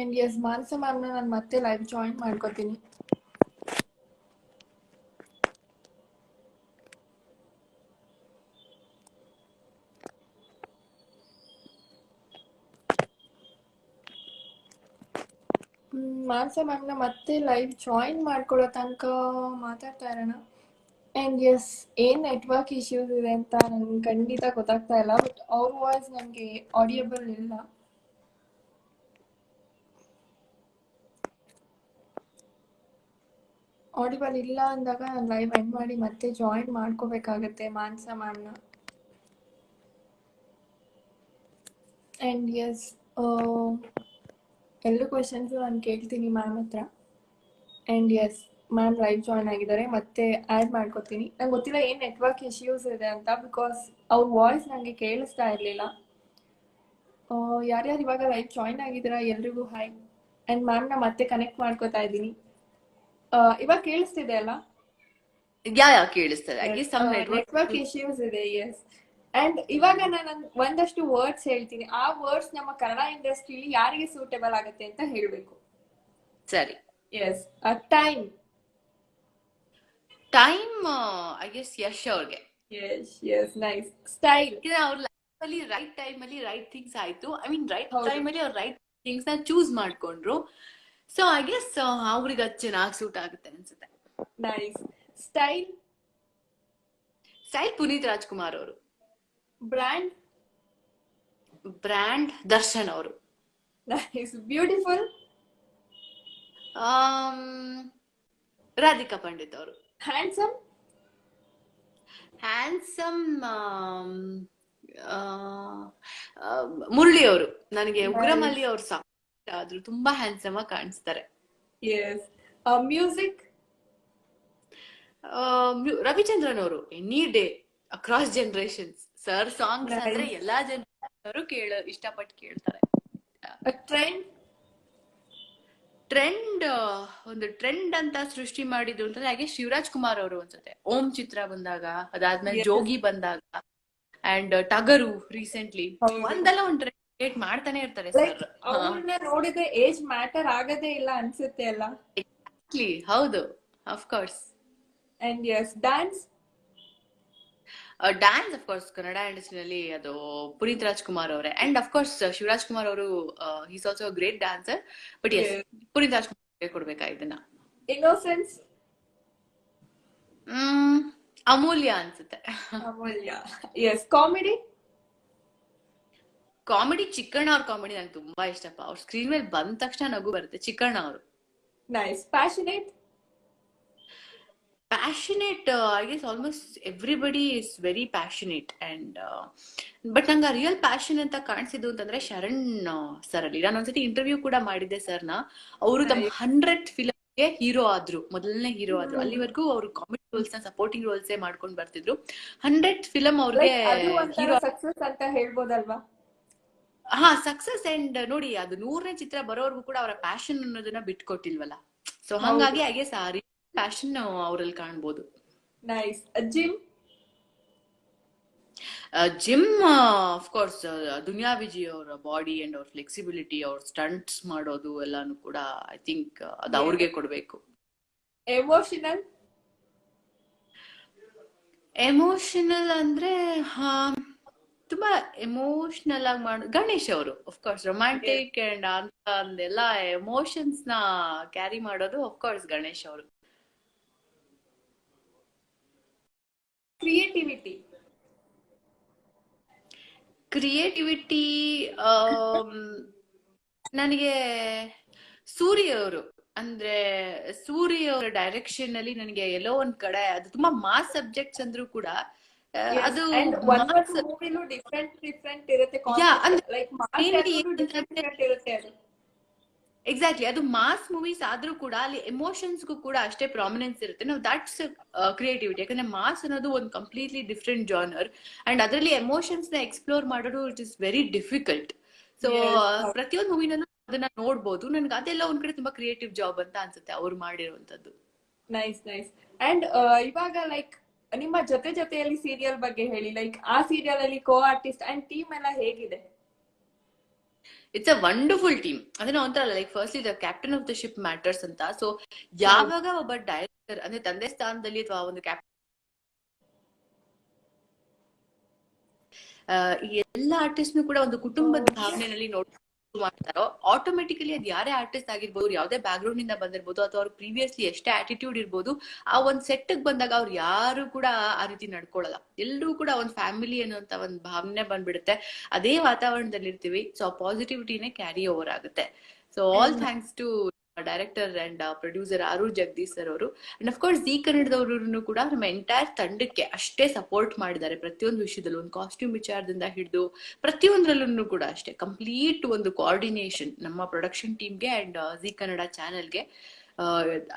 ಅಂಡ್ ಎಸ್, ಮಾನಸ ಮ್ಯಾಮ್ನ ನಾನು ಮತ್ತೆ ಲೈವ್ ಜಾಯಿನ್ ಮಾಡ್ಕೋತೀನಿ. ಮಾನಸ ಮ್ಯಾಮ್ನ ಮತ್ತೆ ಲೈವ್ ಜಾಯಿನ್ ಮಾಡ್ಕೊಳ್ಳೋ ತನಕ ಮಾತಾಡ್ತಾ ಇರೋಣ. ಅಂಡ್ ಎಸ್, ಏನ್ ನೆಟ್ವರ್ಕ್ ಇಶ್ಯೂಸ್ ಇದೆ ಅಂತ ನನ್ಗೆ ಖಂಡಿತ ಗೊತ್ತಾಗ್ತಾ ಇಲ್ಲ. ಬಟ್ ಅವ್ರ ವಾಯ್ಸ್ ನನಗೆ ಆಡಿಯಬಲ್ ಇಲ್ಲ. ಆಡಿಬಲ್ ಇಲ್ಲ ಅಂದಾಗ ನಾನು ಲೈವ್ ಎಂಡ್ ಮಾಡಿ ಮತ್ತೆ ಜಾಯಿನ್ ಮಾಡ್ಕೋಬೇಕಾಗತ್ತೆ ಮಾನಸ ಮ್ಯಾಮ್ನ. ಅಂಡ್ ಎಸ್, ಎಲ್ಲ ಕ್ವೆಶನ್ಸು ನಾನು ಕೇಳ್ತೀನಿ ಮ್ಯಾಮ್ ಹತ್ರ. And yes, ma'am live join ಆಗಿದ್ದಾರೆ, ಮತ್ತೆ ಆ್ಯಡ್ ಮಾಡ್ಕೊತೀನಿ. ನಂಗೆ ಗೊತ್ತಿಲ್ಲ ಏನು ನೆಟ್ವರ್ಕ್ ಇಶ್ಯೂಸ್ ಇದೆ ಅಂತ, ಬಿಕಾಸ್ ಅವ್ರ ವಾಯ್ಸ್ ನನಗೆ ಕೇಳಿಸ್ತಾ ಇರಲಿಲ್ಲ. ಯಾರ್ಯಾರು ಇವಾಗ ಲೈವ್ ಜಾಯ್ನ್ ಆಗಿದ್ದೀರಾ ಎಲ್ರಿಗೂ ಹಾಯ್. ಆ್ಯಂಡ್ ಮ್ಯಾಮ್ನ ಮತ್ತೆ ಕನೆಕ್ಟ್ ಮಾಡ್ಕೋತಾ ಇದ್ದೀನಿ. ಇವಾಗ ಕೇಳಿಸ್ತಿದೆ ಅಲ್ಲ? ಯಾ ಕೇಳಿಸ್ತದೆ. I guess some network issues ಇದೆ, ಎಸ್. ಅಂಡ್ ಇವಾಗ ನಾನು ಒಂದಷ್ಟು ವರ್ಡ್ಸ್ ಹೇಳ್ತೀನಿ, ಆ ವರ್ಡ್ಸ್ ನಮ್ಮ ಕನ್ನಡ ಇಂಡಸ್ಟ್ರಿಲಿ ಯಾರಿಗೆ ಸೂಟೇಬಲ್ ಆಗುತ್ತೆ ಅಂತ ಹೇಳ್ಬೇಕು. ಸರಿ. Yes. Time. Time I guess Yash ಅವ್ರಿಗೆ. Yes yes, nice. ಸ್ಟೈಲ್. ಅವ್ರ ಲೈಫ್ ಅಲ್ಲಿ ರೈಟ್ ಟೈಮ್ ಅಲ್ಲಿ ರೈಟ್ ಥಿಂಗ್ಸ್ ಆಯ್ತು. ಐ ಮೀನ್ ರೈಟ್ ಹೌದು. ಟೈಮ್ ಅಲ್ಲಿ ಅವ್ರ ರೈಟ್ ಥಿಂಗ್ಸ್ ನ ಚೂಸ್ ಮಾಡ್ಕೊಂಡ್ರು. ಸೊ ಐ ಗೆಸ್ ಅವ್ರಿಗೆ ಅದು ಚೆನ್ನಾಗಿ ಸೂಟ್ ಆಗುತ್ತೆ ಅನ್ಸುತ್ತೆ. Nice. Style. Style Puneeth Rajkumar ಅವರು. ಬ್ರ್ಯಾಂಡ್. ಬ್ರ್ಯಾಂಡ್ ದರ್ಶನ್ ಅವರು. ನೈಸ್. ಬ್ಯೂಟಿಫುಲ್. ರಾಧಿಕಾ ಪಂಡಿತ್ ಅವರು. ಹ್ಯಾಂಡ್ಸಮ್. ಹ್ಯಾಂಡ್ಸಮ್ ಮುರಳಿ ಅವರು. ನನಗೆ ಉಗ್ರಮಲ್ಲಿ ಅವ್ರು ಸಾಕು ಆದ್ರೂ ತುಂಬಾ ಹ್ಯಾಂಡ್ಸಮ್ ಆಗಿ ಕಾಣಿಸ್ತಾರೆ. ಎಸ್. ಮ್ಯೂಸಿಕ್. ರವಿಚಂದ್ರನ್ ಅವರು. Any day across generations sir songs ಅಂದ್ರೆ ಎಲ್ಲಾ ಜನರು ಇಷ್ಟಪಟ್ಟು ಕೇಳ್ತಾರೆ. ಟ್ರೆಂಡ್. ಟ್ರೆಂಡ್ ಒಂದು ಟ್ರೆಂಡ್ ಅಂತ ಸೃಷ್ಟಿ ಮಾಡಿದ್ರು ಅಂತಂದ್ರೆ ಹಾಗೆ ಶಿವರಾಜ್ ಕುಮಾರ್ ಅವರು ಅನ್ಸುತ್ತೆ. ಓಂ ಚಿತ್ರ ಬಂದಾಗ, ಅದಾದ್ಮೇಲೆ ಜೋಗಿ ಬಂದಾಗ, ಅಂಡ್ ಟಗರು ರೀಸೆಂಟ್ಲಿ ಒಂದಲ್ಲ ಒಂದ್ ಟ್ರೆಂಡ್ ಕ್ರಿಯೇಟ್ ಮಾಡ್ತಾನೆ ಇರ್ತಾರೆ ಸರ್. ಅವ್ರನ್ನ ನೋಡಿದ್ರೆ ಏಜ್ ಮ್ಯಾಟರ್ ಆಗದೇ ಇಲ್ಲ ಅನ್ಸುತ್ತೆ ಅಲ್ಲ? ಎಕ್ಸಾಕ್ಟ್ಲಿ, ಹೌದು, of course. And yes. Dance. Dance of course Kannada ಇಂಡಸ್ಟ್ರಿನಲ್ಲಿ ಅದು ಪುನೀತ್ ರಾಜ್ಕುಮಾರ್ ಅವರೇ. And of course Shivaraj Kumar ಅವರು is also great dancer. But yes, Puneeth Rajkumar ಕೊಡ್ಬೇಕಾ ಇದನ್ನ. ಇನ್ನೋಸೆನ್ಸ್. ಅಮೂಲ್ಯ ಅನ್ಸುತ್ತೆ. Amulya. Yes. Comedy. Comedy Chikkanna ಅವ್ರ ಕಾಮಿಡಿ ನಂಗೆ ತುಂಬಾ ಇಷ್ಟಪ್ಪ. ಅವ್ರ ಸ್ಕ್ರೀನ್ ಮೇಲೆ ಬಂದ ತಕ್ಷಣ ನಗು ಬರುತ್ತೆ. ಚಿಕ್ಕಣ್ಣ ಅವರು. Nice. Passionate. Passionate, I guess almost everybody is very passionate, and but ನಂಗೆ ರಿಯಲ್ ಪ್ಯಾಷನ್ ಅಂತ ಕಾಣಿಸಿದ್ದು ಅಂತಂದ್ರೆ ಶರಣ್ ಸರ್ ಅಲ್ಲಿ. ನಾನು ಒಂದ್ಸತಿ ಇಂಟರ್ವ್ಯೂ ಕೂಡ ಮಾಡಿದ್ದೆ ಸರ್ನ. ಅವರು ತಮ್ಮ 100th ಫಿಲಮ್ಗೆ ಹೀರೋ ಆದ್ರು, ಮೊದಲನೇ ಹೀರೋ ಆದ್ರು. ಅಲ್ಲಿವರೆಗೂ ಅವರು ಕಾಮಿಡಿ ರೋಲ್ಸ್ ನ ಸಪೋರ್ಟಿಂಗ್ ರೋಲ್ಸೇ ಮಾಡ್ಕೊಂಡು ಬರ್ತಿದ್ರು. 100th ಫಿಲಮ್ ಅವ್ರಿಗೆ ಹೀರೋ ಸಕ್ಸಸ್ ಅಂತ ಹೇಳ್ಬೋದಲ್ವಾ? ಹಾ, ಸಕ್ಸಸ್. ಅಂಡ್ ನೋಡಿ, ಅದು 100ನೇ ಚಿತ್ರ ಬರೋವರೆಗೂ ಕೂಡ ಅವರ ಪ್ಯಾಷನ್ ಅನ್ನೋದನ್ನ ಬಿಟ್ಕೊಟ್ಟಿಲ್ವಲ್ಲ. ಸೊ ಹಂಗಾಗಿ ಐ ಗೆಸ್ ಆ ಪ್ಯಾಷನ್ ಅವರಲ್ಲಿ ಕಾಣ್ಬೋದು. Nice. Gym. Gym of course Duniya Vijay ಅವರ ಬಾಡಿ ಅಂಡ್ ಅವ್ರ ಫ್ಲೆಕ್ಸಿಬಿಲಿಟಿ, ಅವ್ರ ಸ್ಟಂಟ್ಸ್ ಮಾಡೋದು ಎಲ್ಲಾನು ಕೂಡ ಐ ಥಿಂಕ್ ಅದು ಅವ್ರಿಗೆ ಕೊಡ್ಬೇಕು. ಎಮೋಷನಲ್. ಎಮೋಷನಲ್ ಅಂದ್ರೆ ತುಂಬಾ ಎಮೋಷನಲ್ ಆಗಿ ಮಾಡೋದು ಗಣೇಶ್ ಅವರು. ಆಫ್ ಕೋರ್ಸ್ ರೊಮ್ಯಾಂಟಿಕ್ ಅಂಡ್ ಅಂತ ಎಲ್ಲ ಎಮೋಷನ್ಸ್ ನ ಕ್ಯಾರಿ ಮಾಡೋದು ಆಫ್ ಕೋರ್ಸ್ ಗಣೇಶ್ ಅವರು. ಕ್ರಿಯೇಟಿವಿಟಿ. ನನಗೆ ಸೂರ್ಯ ಅವರು. ಅಂದ್ರೆ ಸೂರ್ಯ ಅವರ ಡೈರೆಕ್ಷನ್ ಅಲ್ಲಿ ನನಗೆ ಎಲ್ಲೋ ಒಂದ್ ಕಡೆ ಅದು ತುಂಬಾ ಮಾಸ್ ಸಬ್ಜೆಕ್ಟ್ಸ್ ಅಂದ್ರೂ ಕೂಡ ಅದು ಎಕ್ಸಾಕ್ಟ್ಲಿ ಅದು ಮಾಸ್ ಮೂವೀಸ್ ಆದ್ರೂ ಕೂಡ ಅಲ್ಲಿ ಎಮೋಷನ್ಸ್ಗೂ ಕೂಡ ಅಷ್ಟೇ ಪ್ರಾಮಿನೆನ್ಸ್ ಇರುತ್ತೆ. ನಾವು ದಟ್ಸ್ ಕ್ರಿಯೇಟಿವಿಟಿ. ಯಾಕಂದ್ರೆ ಮಾಸ್ ಅನ್ನೋದು ಒಂದು ಕಂಪ್ಲೀಟ್ಲಿ ಡಿಫ್ರೆಂಟ್ ಜಾನರ್, ಅಂಡ್ ಅದರಲ್ಲಿ ಎಮೋಷನ್ಸ್ ನ ಎಕ್ಸ್ಪ್ಲೋರ್ ಮಾಡೋದು it is very difficult. So ಪ್ರತಿಯೊಂದು ಮೂವಿನಲ್ಲೂ ಅದನ್ನ ನೋಡ್ಬೋದು. ನನ್ಗೆ ಅದೆಲ್ಲ ಒಂದ್ ಕಡೆ ತುಂಬಾ ಕ್ರಿಯೇಟಿವ್ ಜಾಬ್ ಅಂತ ಅನ್ಸುತ್ತೆ ಅವ್ರು ಮಾಡಿರುವಂತದ್ದು. Nice nice. ಅಂಡ್ ಇವಾಗ ಲೈಕ್ ನಿಮ್ಮ ಜೊತೆಯಲ್ಲಿ ಸೀರಿಯಲ್ ಬಗ್ಗೆ ಹೇಳಿ. ಲೈಕ್ ಆ ಸೀರಿಯಲ್ ಅಲ್ಲಿ ಕೋ ಆರ್ಟಿಸ್ಟ್ ಅಂಡ್ ಟೀಮ್ ಎಲ್ಲ ಹೇಗಿದೆ? It's a wonderful team. ಅದನ್ನ ಒಂಥರ like firstly the captain of the ship matters ಅಂತ. ಸೊ ಯಾವಾಗ ಒಬ್ಬ ಡೈರೆಕ್ಟರ್ ಅಂದ್ರೆ ತಂದೆ ಸ್ಥಾನದಲ್ಲಿ ಅಥವಾ ಒಂದು ಕ್ಯಾಪ್ಟನ್ ಎಲ್ಲ ಆರ್ಟಿಸ್ಟ್ ಕೂಡ ಒಂದು ಕುಟುಂಬದ ಭಾವನೆಯಲ್ಲಿ ನೋಡ್ ಮಾಡ್ತಾರೋ ಆಟೋಮೆಟಿಕಲಿ ಅದ್ ಯಾರೇ ಆರ್ಟಿಸ್ಟ್ ಆಗಿರ್ಬೋದು, ಯಾವ್ದೇ ಬ್ಯಾಕ್ ಗ್ರೌಂಡ್ ಇಂದ ಬಂದಿರ್ಬೋದು, ಅಥವಾ ಅವ್ರು ಪ್ರೀವಿಯಸ್ಲಿ ಎಷ್ಟೇ ಆಟಿಟ್ಯೂಡ್ ಇರ್ಬೋದು, ಆ ಒಂದ್ ಸೆಟ್ ಬಂದಾಗ ಅವ್ರು ಯಾರು ಕೂಡ ಆ ರೀತಿ ನಡ್ಕೊಳಲ್ಲ. ಎಲ್ರೂ ಕೂಡ ಒಂದ್ ಫ್ಯಾಮಿಲಿ ಅನ್ನುವಂತ ಒಂದ್ ಭಾವನೆ ಬಂದ್ಬಿಡುತ್ತೆ. ಅದೇ ವಾತಾವರಣದಲ್ಲಿ ಇರ್ತೀವಿ. ಸೊ ಆ ಪಾಸಿಟಿವಿಟಿನೇ ಕ್ಯಾರಿ ಓವರ್ ಆಗುತ್ತೆ. So all thanks to director and producer Aroor Jagadish sir ಅವರು. ಅಂಡ್ ಅಫ್ ಕೋರ್ಸ್ ಜಿ ಕನ್ನಡದವರು ಕೂಡ ನಮ್ಮ ಎಂಟೈರ್ ತಂಡಕ್ಕೆ ಅಷ್ಟೇ ಸಪೋರ್ಟ್ ಮಾಡಿದ್ದಾರೆ ಪ್ರತಿಯೊಂದು ವಿಷಯದಲ್ಲೂ. ಒಂದು ಕಾಸ್ಟ್ಯೂಮ್ ವಿಚಾರದಿಂದ ಹಿಡಿದು ಪ್ರತಿಯೊಂದ್ರಲ್ಲೂ ಕೂಡ ಅಷ್ಟೇ ಕಂಪ್ಲೀಟ್ ಒಂದು ಕೋಆರ್ಡಿನೇಷನ್ ನಮ್ಮ ಪ್ರೊಡಕ್ಷನ್ ಟೀಮ್ಗೆ ಅಂಡ್ ಜಿ ಕನ್ನಡ ಚಾನೆಲ್ಗೆ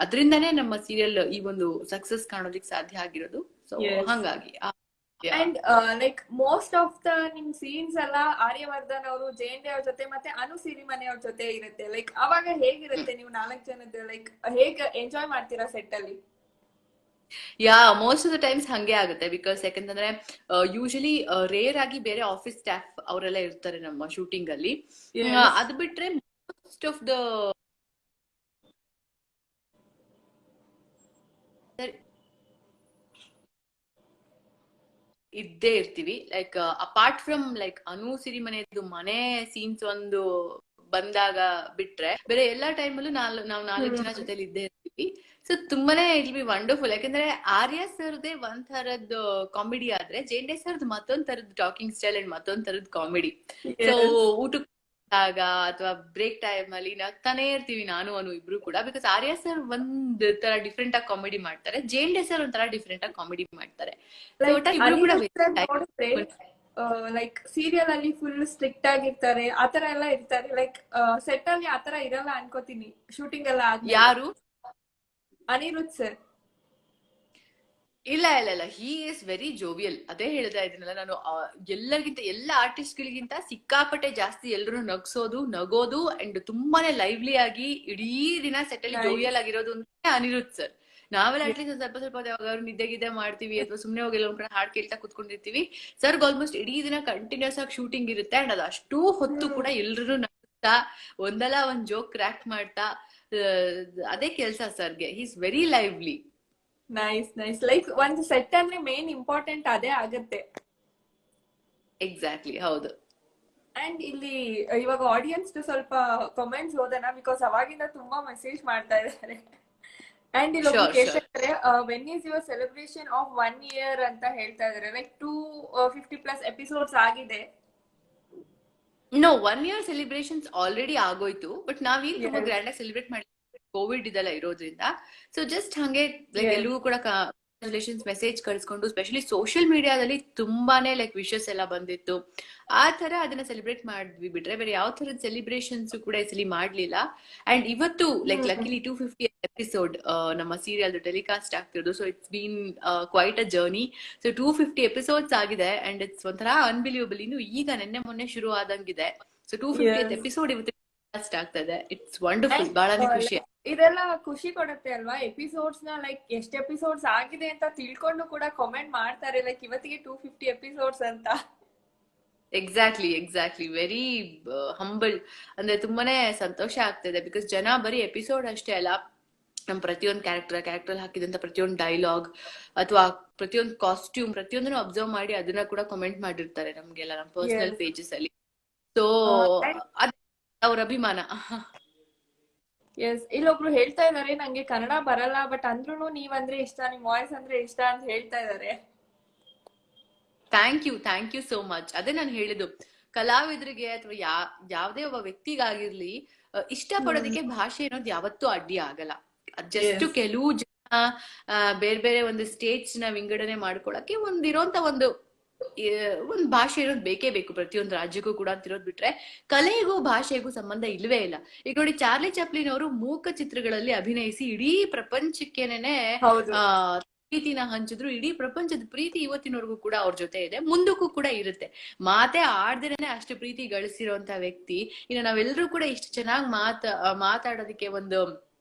ಅದರಿಂದಾನೇ ನಮ್ಮ ಸೀರಿಯಲ್ ಈ ಒಂದು ಸಕ್ಸಸ್ ಕಾಣೋದಿಕ್ ಸಾಧ್ಯ ಆಗಿರೋದು. So Yes. ಹಂಗಾಗಿ and like most of the ನಿಮ್ ಸೀನ್ಸ್ ಎಲ್ಲ ಆರ್ಯವರ್ಧನ್ ಅವರು ಜಯಂತಿ ಅವ್ರ ಜೊತೆ ಮತ್ತೆ ಅನು ಸಿರಿಮನೆ ಅವ್ರ ಜೊತೆ ಇರುತ್ತೆ. ಲೈಕ್ ಅವಾಗ ಹೇಗಿರುತ್ತೆ, ನೀವು 4 ಜನದ ಲೈಕ್ ಹೇಗೆ ಎಂಜಾಯ್ ಮಾಡ್ತೀರಾ ಸೆಟ್ ಅಲ್ಲಿ? ಮೋಸ್ಟ್ ಆಫ್ ದ ಟೈಮ್ಸ್ ಹಂಗೆ ಆಗುತ್ತೆ. ಬಿಕಾಸ್ ಯಾಕಂತಂದ್ರೆ ಯೂಶಲಿ ರೇರ್ ಆಗಿ ಬೇರೆ ಆಫೀಸ್ ಸ್ಟಾಫ್ ಅವರೆಲ್ಲ ಇರ್ತಾರೆ ನಮ್ಮ ಶೂಟಿಂಗ್ ಅಲ್ಲಿ. ಅದು ಬಿಟ್ರೆ ಮೋಸ್ಟ್ ಆಫ್ ದ ಇದ್ದೇ ಇರ್ತೀವಿ. ಲೈಕ್ ಅಪಾರ್ಟ್ ಫ್ರಮ್ ಲೈಕ್ ಅನು ಸಿರಿಮನೆದು ಮನೆ ಸೀನ್ಸ್ ಒಂದು ಬಂದಾಗ ಬಿಟ್ರೆ ಬೇರೆ ಎಲ್ಲಾ ಟೈಮಲ್ಲೂ ನಾವು 4 ಜನ ಜೊತೆಲಿ ಇದ್ದೇ ಇರ್ತೀವಿ. ಸೊ ತುಂಬಾನೇ ಇಟ್ ಬಿ ವಂಡರ್ಫುಲ್. ಯಾಕಂದ್ರೆ ಆರ್ಯ ಸರ್ದೇ ಒಂದ್ ತರದ್ ಕಾಮಿಡಿ ಆದ್ರೆ ಜೇಂಡೆ ಸರ್ದ್ ಮತ್ತೊಂದ್ ತರದ್ ಟಾಕಿಂಗ್ ಸ್ಟೈಲ್ ಅಂಡ್ ಮತ್ತೊಂದ್ ತರದ್ ಕಾಮಿಡಿ. ಸೊ ಊಟಕ್ಕೆ ಅಥವಾ ಬ್ರೇಕ್ ಟೈಮ್ ಅಲ್ಲಿ ನಗ್ತಾನೆ ಇರ್ತೀವಿ ನಾನು ಅನು ಇಬ್ರು ಕೂಡ. ಬಿಕಾಸ್ ಆರ್ಯ ಸರ್ ಒಂದ್ ತರ ಡಿಫ್ರೆಂಟ್ ಆಗಿ ಕಾಮಿಡಿ ಮಾಡ್ತಾರೆ, ಜೇಂಡೆ ಸರ್ ಒಂಥರ ಡಿಫ್ರೆಂಟ್ ಆಗಿ ಕಾಮಿಡಿ ಮಾಡ್ತಾರೆ. ಲೈಕ್ ಸೀರಿಯಲ್ ಅಲ್ಲಿ ಫುಲ್ ಸ್ಟ್ರಿಕ್ಟ್ ಆಗಿರ್ತಾರೆ, ಆತರ ಎಲ್ಲ ಇರ್ತಾರೆ. ಲೈಕ್ ಸೆಟ್ ಅಲ್ಲಿ ಆತರ ಇರಲ್ಲ ಅನ್ಕೋತೀನಿ ಶೂಟಿಂಗ್ ಎಲ್ಲ. ಯಾರು? ಅನಿರುದ್ಧ್ ಸರ್. ಇಲ್ಲ, ಹಿ ಇಸ್ ವೆರಿ ಜೋವಿಯಲ್. ಅದೇ ಹೇಳ್ತಾ ಇದೀನಲ್ಲ ನಾನು, ಎಲ್ಲರಿಗಿಂತ ಎಲ್ಲ ಆರ್ಟಿಸ್ಟ್ ಗಳಿಗಿಂತ ಸಿಕ್ಕಾಪಟ್ಟೆ ಜಾಸ್ತಿ ಎಲ್ರು ನಗೋದು ಅಂಡ್ ತುಂಬಾನೇ ಲೈವ್ಲಿ ಆಗಿ ಇಡೀ ದಿನ ಸೆಟ್ ಅಲ್ಲಿ ಜೋವಿಯಲ್ ಆಗಿರೋದು ಅಂದ್ರೆ ಅನಿರುದ್ಧ್ ಸರ್. ನಾವೆಲ್ಲ ಅಟ್ಲೀಸ್ಟ್ ಸ್ವಲ್ಪ ಯಾವಾಗ ನಿದ್ದೆ ಮಾಡ್ತೀವಿ ಅಥವಾ ಸುಮ್ನೆ ಹೋಗಿ ಒಂದ್ ಕಡೆ ಹಾಡ್ ಕೇಳ್ತಾ ಕುತ್ಕೊಂಡಿರ್ತೀವಿ. ಸರ್ಗ್ ಆಲ್ಮೋಸ್ಟ್ ಇಡೀ ದಿನ ಕಂಟಿನ್ಯೂಸ್ ಆಗಿ ಶೂಟಿಂಗ್ ಇರುತ್ತೆ ಅಂಡ್ ಅದು ಅಷ್ಟೂ ಹೊತ್ತು ಕೂಡ ಎಲ್ರು ನಗ್ತಾ ಒಂದಲ್ಲ ಒಂದ್ ಜೋಕ್ ಕ್ರ್ಯಾಕ್ ಮಾಡ್ತಾ ಅದೇ ಕೆಲ್ಸ ಸರ್ಗೆ. He is very lively. Nice. Like ಒಂದು ಸೆಟ್ ಅಂದ್ರೆ ಮೇನ್ ಇಂಪಾರ್ಟೆಂಟ್ ಅದೇ ಆಗತ್ತೆ. ಎಕ್ಸಾಕ್ಟ್ಲಿ, ಹೌದು. ಅಂಡ್ ಇಲ್ಲಿ ಇವಾಗ ಆಡಿಯನ್ಸ್ ಸ್ವಲ್ಪ ಕಾಮೆಂಟ್ಸ್ ಓದೋಣ, ಬಿಕಾಸ್ ಅವಾಗಿಂದ ತುಂಬಾ ಮೆಸೇಜ್ ಮಾಡ್ತಾ ಇದ್ದಾರೆ. ಅಂಡ್ ಇಲ್ಲಿ ಕೇಳ್ತಾರೆ, when is your celebration of 1 year ಅಂತ ಹೇಳ್ತಾ ಇದಾರೆ. ಲೈಕ್ 250+ ಎಪಿಸೋಡ್ಸ್ ಆಗಿದೆ. ನೋ, 1 year ಸೆಲೆಬ್ರೇಷನ್ಸ್ ಆಲ್ರೆಡಿ ಆಗೋಯ್ತು. ಬಟ್ ನಾವೀಗ ತುಂಬಾ ಗ್ರ್ಯಾಂಡ್ ಆಗಿ ಸೆಲೆಬ್ರೇಟ್ ಮಾಡಿ ಕೋವಿಡ್ ಇದೆಲ್ಲ ಇರೋದ್ರಿಂದ ಸೊ ಜಸ್ಟ್ ಹಂಗೆ ಲೈಕ್ ಎಲ್ಲರಿಗೂ ಕೂಡ ಕಂಗ್ರಾಚುಲೇಷನ್ಸ್ ಮೆಸೇಜ್ ಕಳ್ಸ್ಕೊಂಡು, ಸ್ಪೆಷಲಿ ಸೋಷಿಯಲ್ ಮೀಡಿಯಾದಲ್ಲಿ ತುಂಬಾನೇ ಲೈಕ್ ವಿಶಸ್ ಎಲ್ಲ ಬಂದಿತ್ತು. ಆ ತರ ಅದನ್ನ ಸೆಲೆಬ್ರೇಟ್ ಮಾಡಿದ್ವಿ. ಬಿಟ್ರೆ ಬೇರೆ ಯಾವ ತರದ ಸೆಲಿಬ್ರೇಷನ್ಸ್ ಕೂಡ ಈ ಸಲ ಮಾಡ್ಲಿಲ್ಲ. ಅಂಡ್ ಇವತ್ತು ಲೈಕ್ ಲಕ್ಕಿಲಿ 250 ಎಪಿಸೋಡ್ ನಮ್ಮ ಸೀರಿಯಲ್ ಟೆಲಿಕಾಸ್ಟ್ ಆಗ್ತಿರೋದು. So it's been quite a journey. So 250 episodes ಆಗಿದೆ ಅಂಡ್ ಇಟ್ಸ್ ಒಂಥರ ಅನ್ಬಿಲಿಯಬಲ್. ಇನ್ನು ಈಗ ನೆನ್ನೆ ಮೊನ್ನೆ ಶುರು ಆದಂಗಿದೆ. ಸೊ 250th ಎಪಿಸೋಡ್ ಇವತ್ತು ಆಗ್ತಾ ಇದೆ. It's wonderful. ಬಹಳನೇ ಖುಷಿ. ಇದೆಲ್ಲ ಖುಷಿ ಕೊಡುತ್ತೆ ಅಲ್ವಾ? ಎಪಿಸೋಡ್ಸ್ ನ ಲೈಕ್ ಎಷ್ಟು ಎಪಿಸೋಡ್ಸ್ ಆಗಿದೆ ಅಂತ ತಿಳ್ಕೊಂಡು ಕೂಡ ಕಾಮೆಂಟ್ ಮಾಡ್ತಾರೆ, ಲೈಕ್ ಇವತ್ತಿಗೆ 250 ಎಪಿಸೋಡ್ಸ್ ಅಂತ. Exactly very humble. ಅಂದ್ರೆ ತುಂಬಾನೇ ಸಂತೋಷ ಆಗ್ತಿದೆ. ಬಿಕಾಸ್ ಜನ ಬರೀ ಎಪಿಸೋಡ್ ಅಷ್ಟೇ ಅಲ್ಲ, ನಮ್ ಪ್ರತಿಯೊಂದು ಕ್ಯಾರೆಕ್ಟರ್ ಹಾಕಿದಂತ ಪ್ರತಿಯೊಂದು ಡೈಲಾಗ್ ಅಥವಾ ಪ್ರತಿಯೊಂದು ಕಾಸ್ಟ್ಯೂಮ್ ಪ್ರತಿಯೊಂದನ್ನು ಅಬ್ಸರ್ವ್ ಮಾಡಿ ಅದನ್ನ ಕೂಡ ಕಮೆಂಟ್ ಮಾಡಿರ್ತಾರೆ ನಮ್ಗೆಲ್ಲ ನಮ್ಮ ಪರ್ಸನಲ್ ಪೇಜಸ್ ಅಲ್ಲಿ. ಸೊ ಅವ್ರ ಅಭಿಮಾನ. ಎಸ್, ಇಲ್ಲೊಬ್ರು ಹೇಳ್ತಾ ಇದಾರೆ, ನಂಗೆ ಕನ್ನಡ ಬರಲ್ಲ ಬಟ್ ಅಂದ್ರೂ ನೀವಂದ್ರೆ ಇಷ್ಟ, ನಿಮ್ ವಾಯ್ಸ್ ಅಂದ್ರೆ ಇಷ್ಟ ಅಂತ ಹೇಳ್ತಾ ಇದಾರೆ. Thank you so much. ಅದೇ ನಾನು ಹೇಳಿದ್ದು, ಕಲಾವಿದರಿಗೆ ಅಥವಾ ಯಾವ್ದೇ ಒಬ್ಬ ವ್ಯಕ್ತಿಗಾಗಿರ್ಲಿ ಇಷ್ಟ ಪಡೋದಕ್ಕೆ ಭಾಷೆ ಅನ್ನೋದು ಯಾವತ್ತೂ ಅಡ್ಡಿ ಆಗಲ್ಲ. ಜಸ್ಟ್ ಕೆಲವು ಜನ ಬೇರೆ ಒಂದು ಸ್ಟೇಟ್ಸ್ ನ ವಿಂಗಡಣೆ ಮಾಡ್ಕೊಳಕ್ಕೆ ಒಂದಿರೋಂತ ಒಂದು ಭಾಷೆ ಇರೋದು ಬೇಕೇ ಬೇಕು ಪ್ರತಿಯೊಂದು ರಾಜ್ಯಕ್ಕೂ ಕೂಡ ಅಂತಿರೋದ್ ಬಿಟ್ರೆ ಕಲೆಗೂ ಭಾಷೆಗೂ ಸಂಬಂಧ ಇಲ್ವೇ ಇಲ್ಲ. ಈಗ ನೋಡಿ, ಚಾರ್ಲಿ ಚಾಪ್ಲಿನ್ ಅವರು ಮೂಕ ಚಿತ್ರಗಳಲ್ಲಿ ಅಭಿನಯಿಸಿ ಇಡೀ ಪ್ರಪಂಚಕ್ಕೆನೆ ಪ್ರೀತಿನ ಹಂಚಿದ್ರು. ಇಡೀ ಪ್ರಪಂಚದ ಪ್ರೀತಿ ಇವತ್ತಿನವರೆಗೂ ಕೂಡ ಅವ್ರ ಜೊತೆ ಇದೆ, ಮುಂದಕ್ಕೂ ಕೂಡ ಇರುತ್ತೆ. ಮಾತೇ ಆಡ್ದೇನೆ ಅಷ್ಟು ಪ್ರೀತಿ ಗಳಿಸಿರುವಂತ ವ್ಯಕ್ತಿ. ಇನ್ನು ನಾವೆಲ್ಲರೂ ಕೂಡ ಇಷ್ಟು ಚೆನ್ನಾಗಿ ಮಾತಾಡೋದಕ್ಕೆ ಒಂದು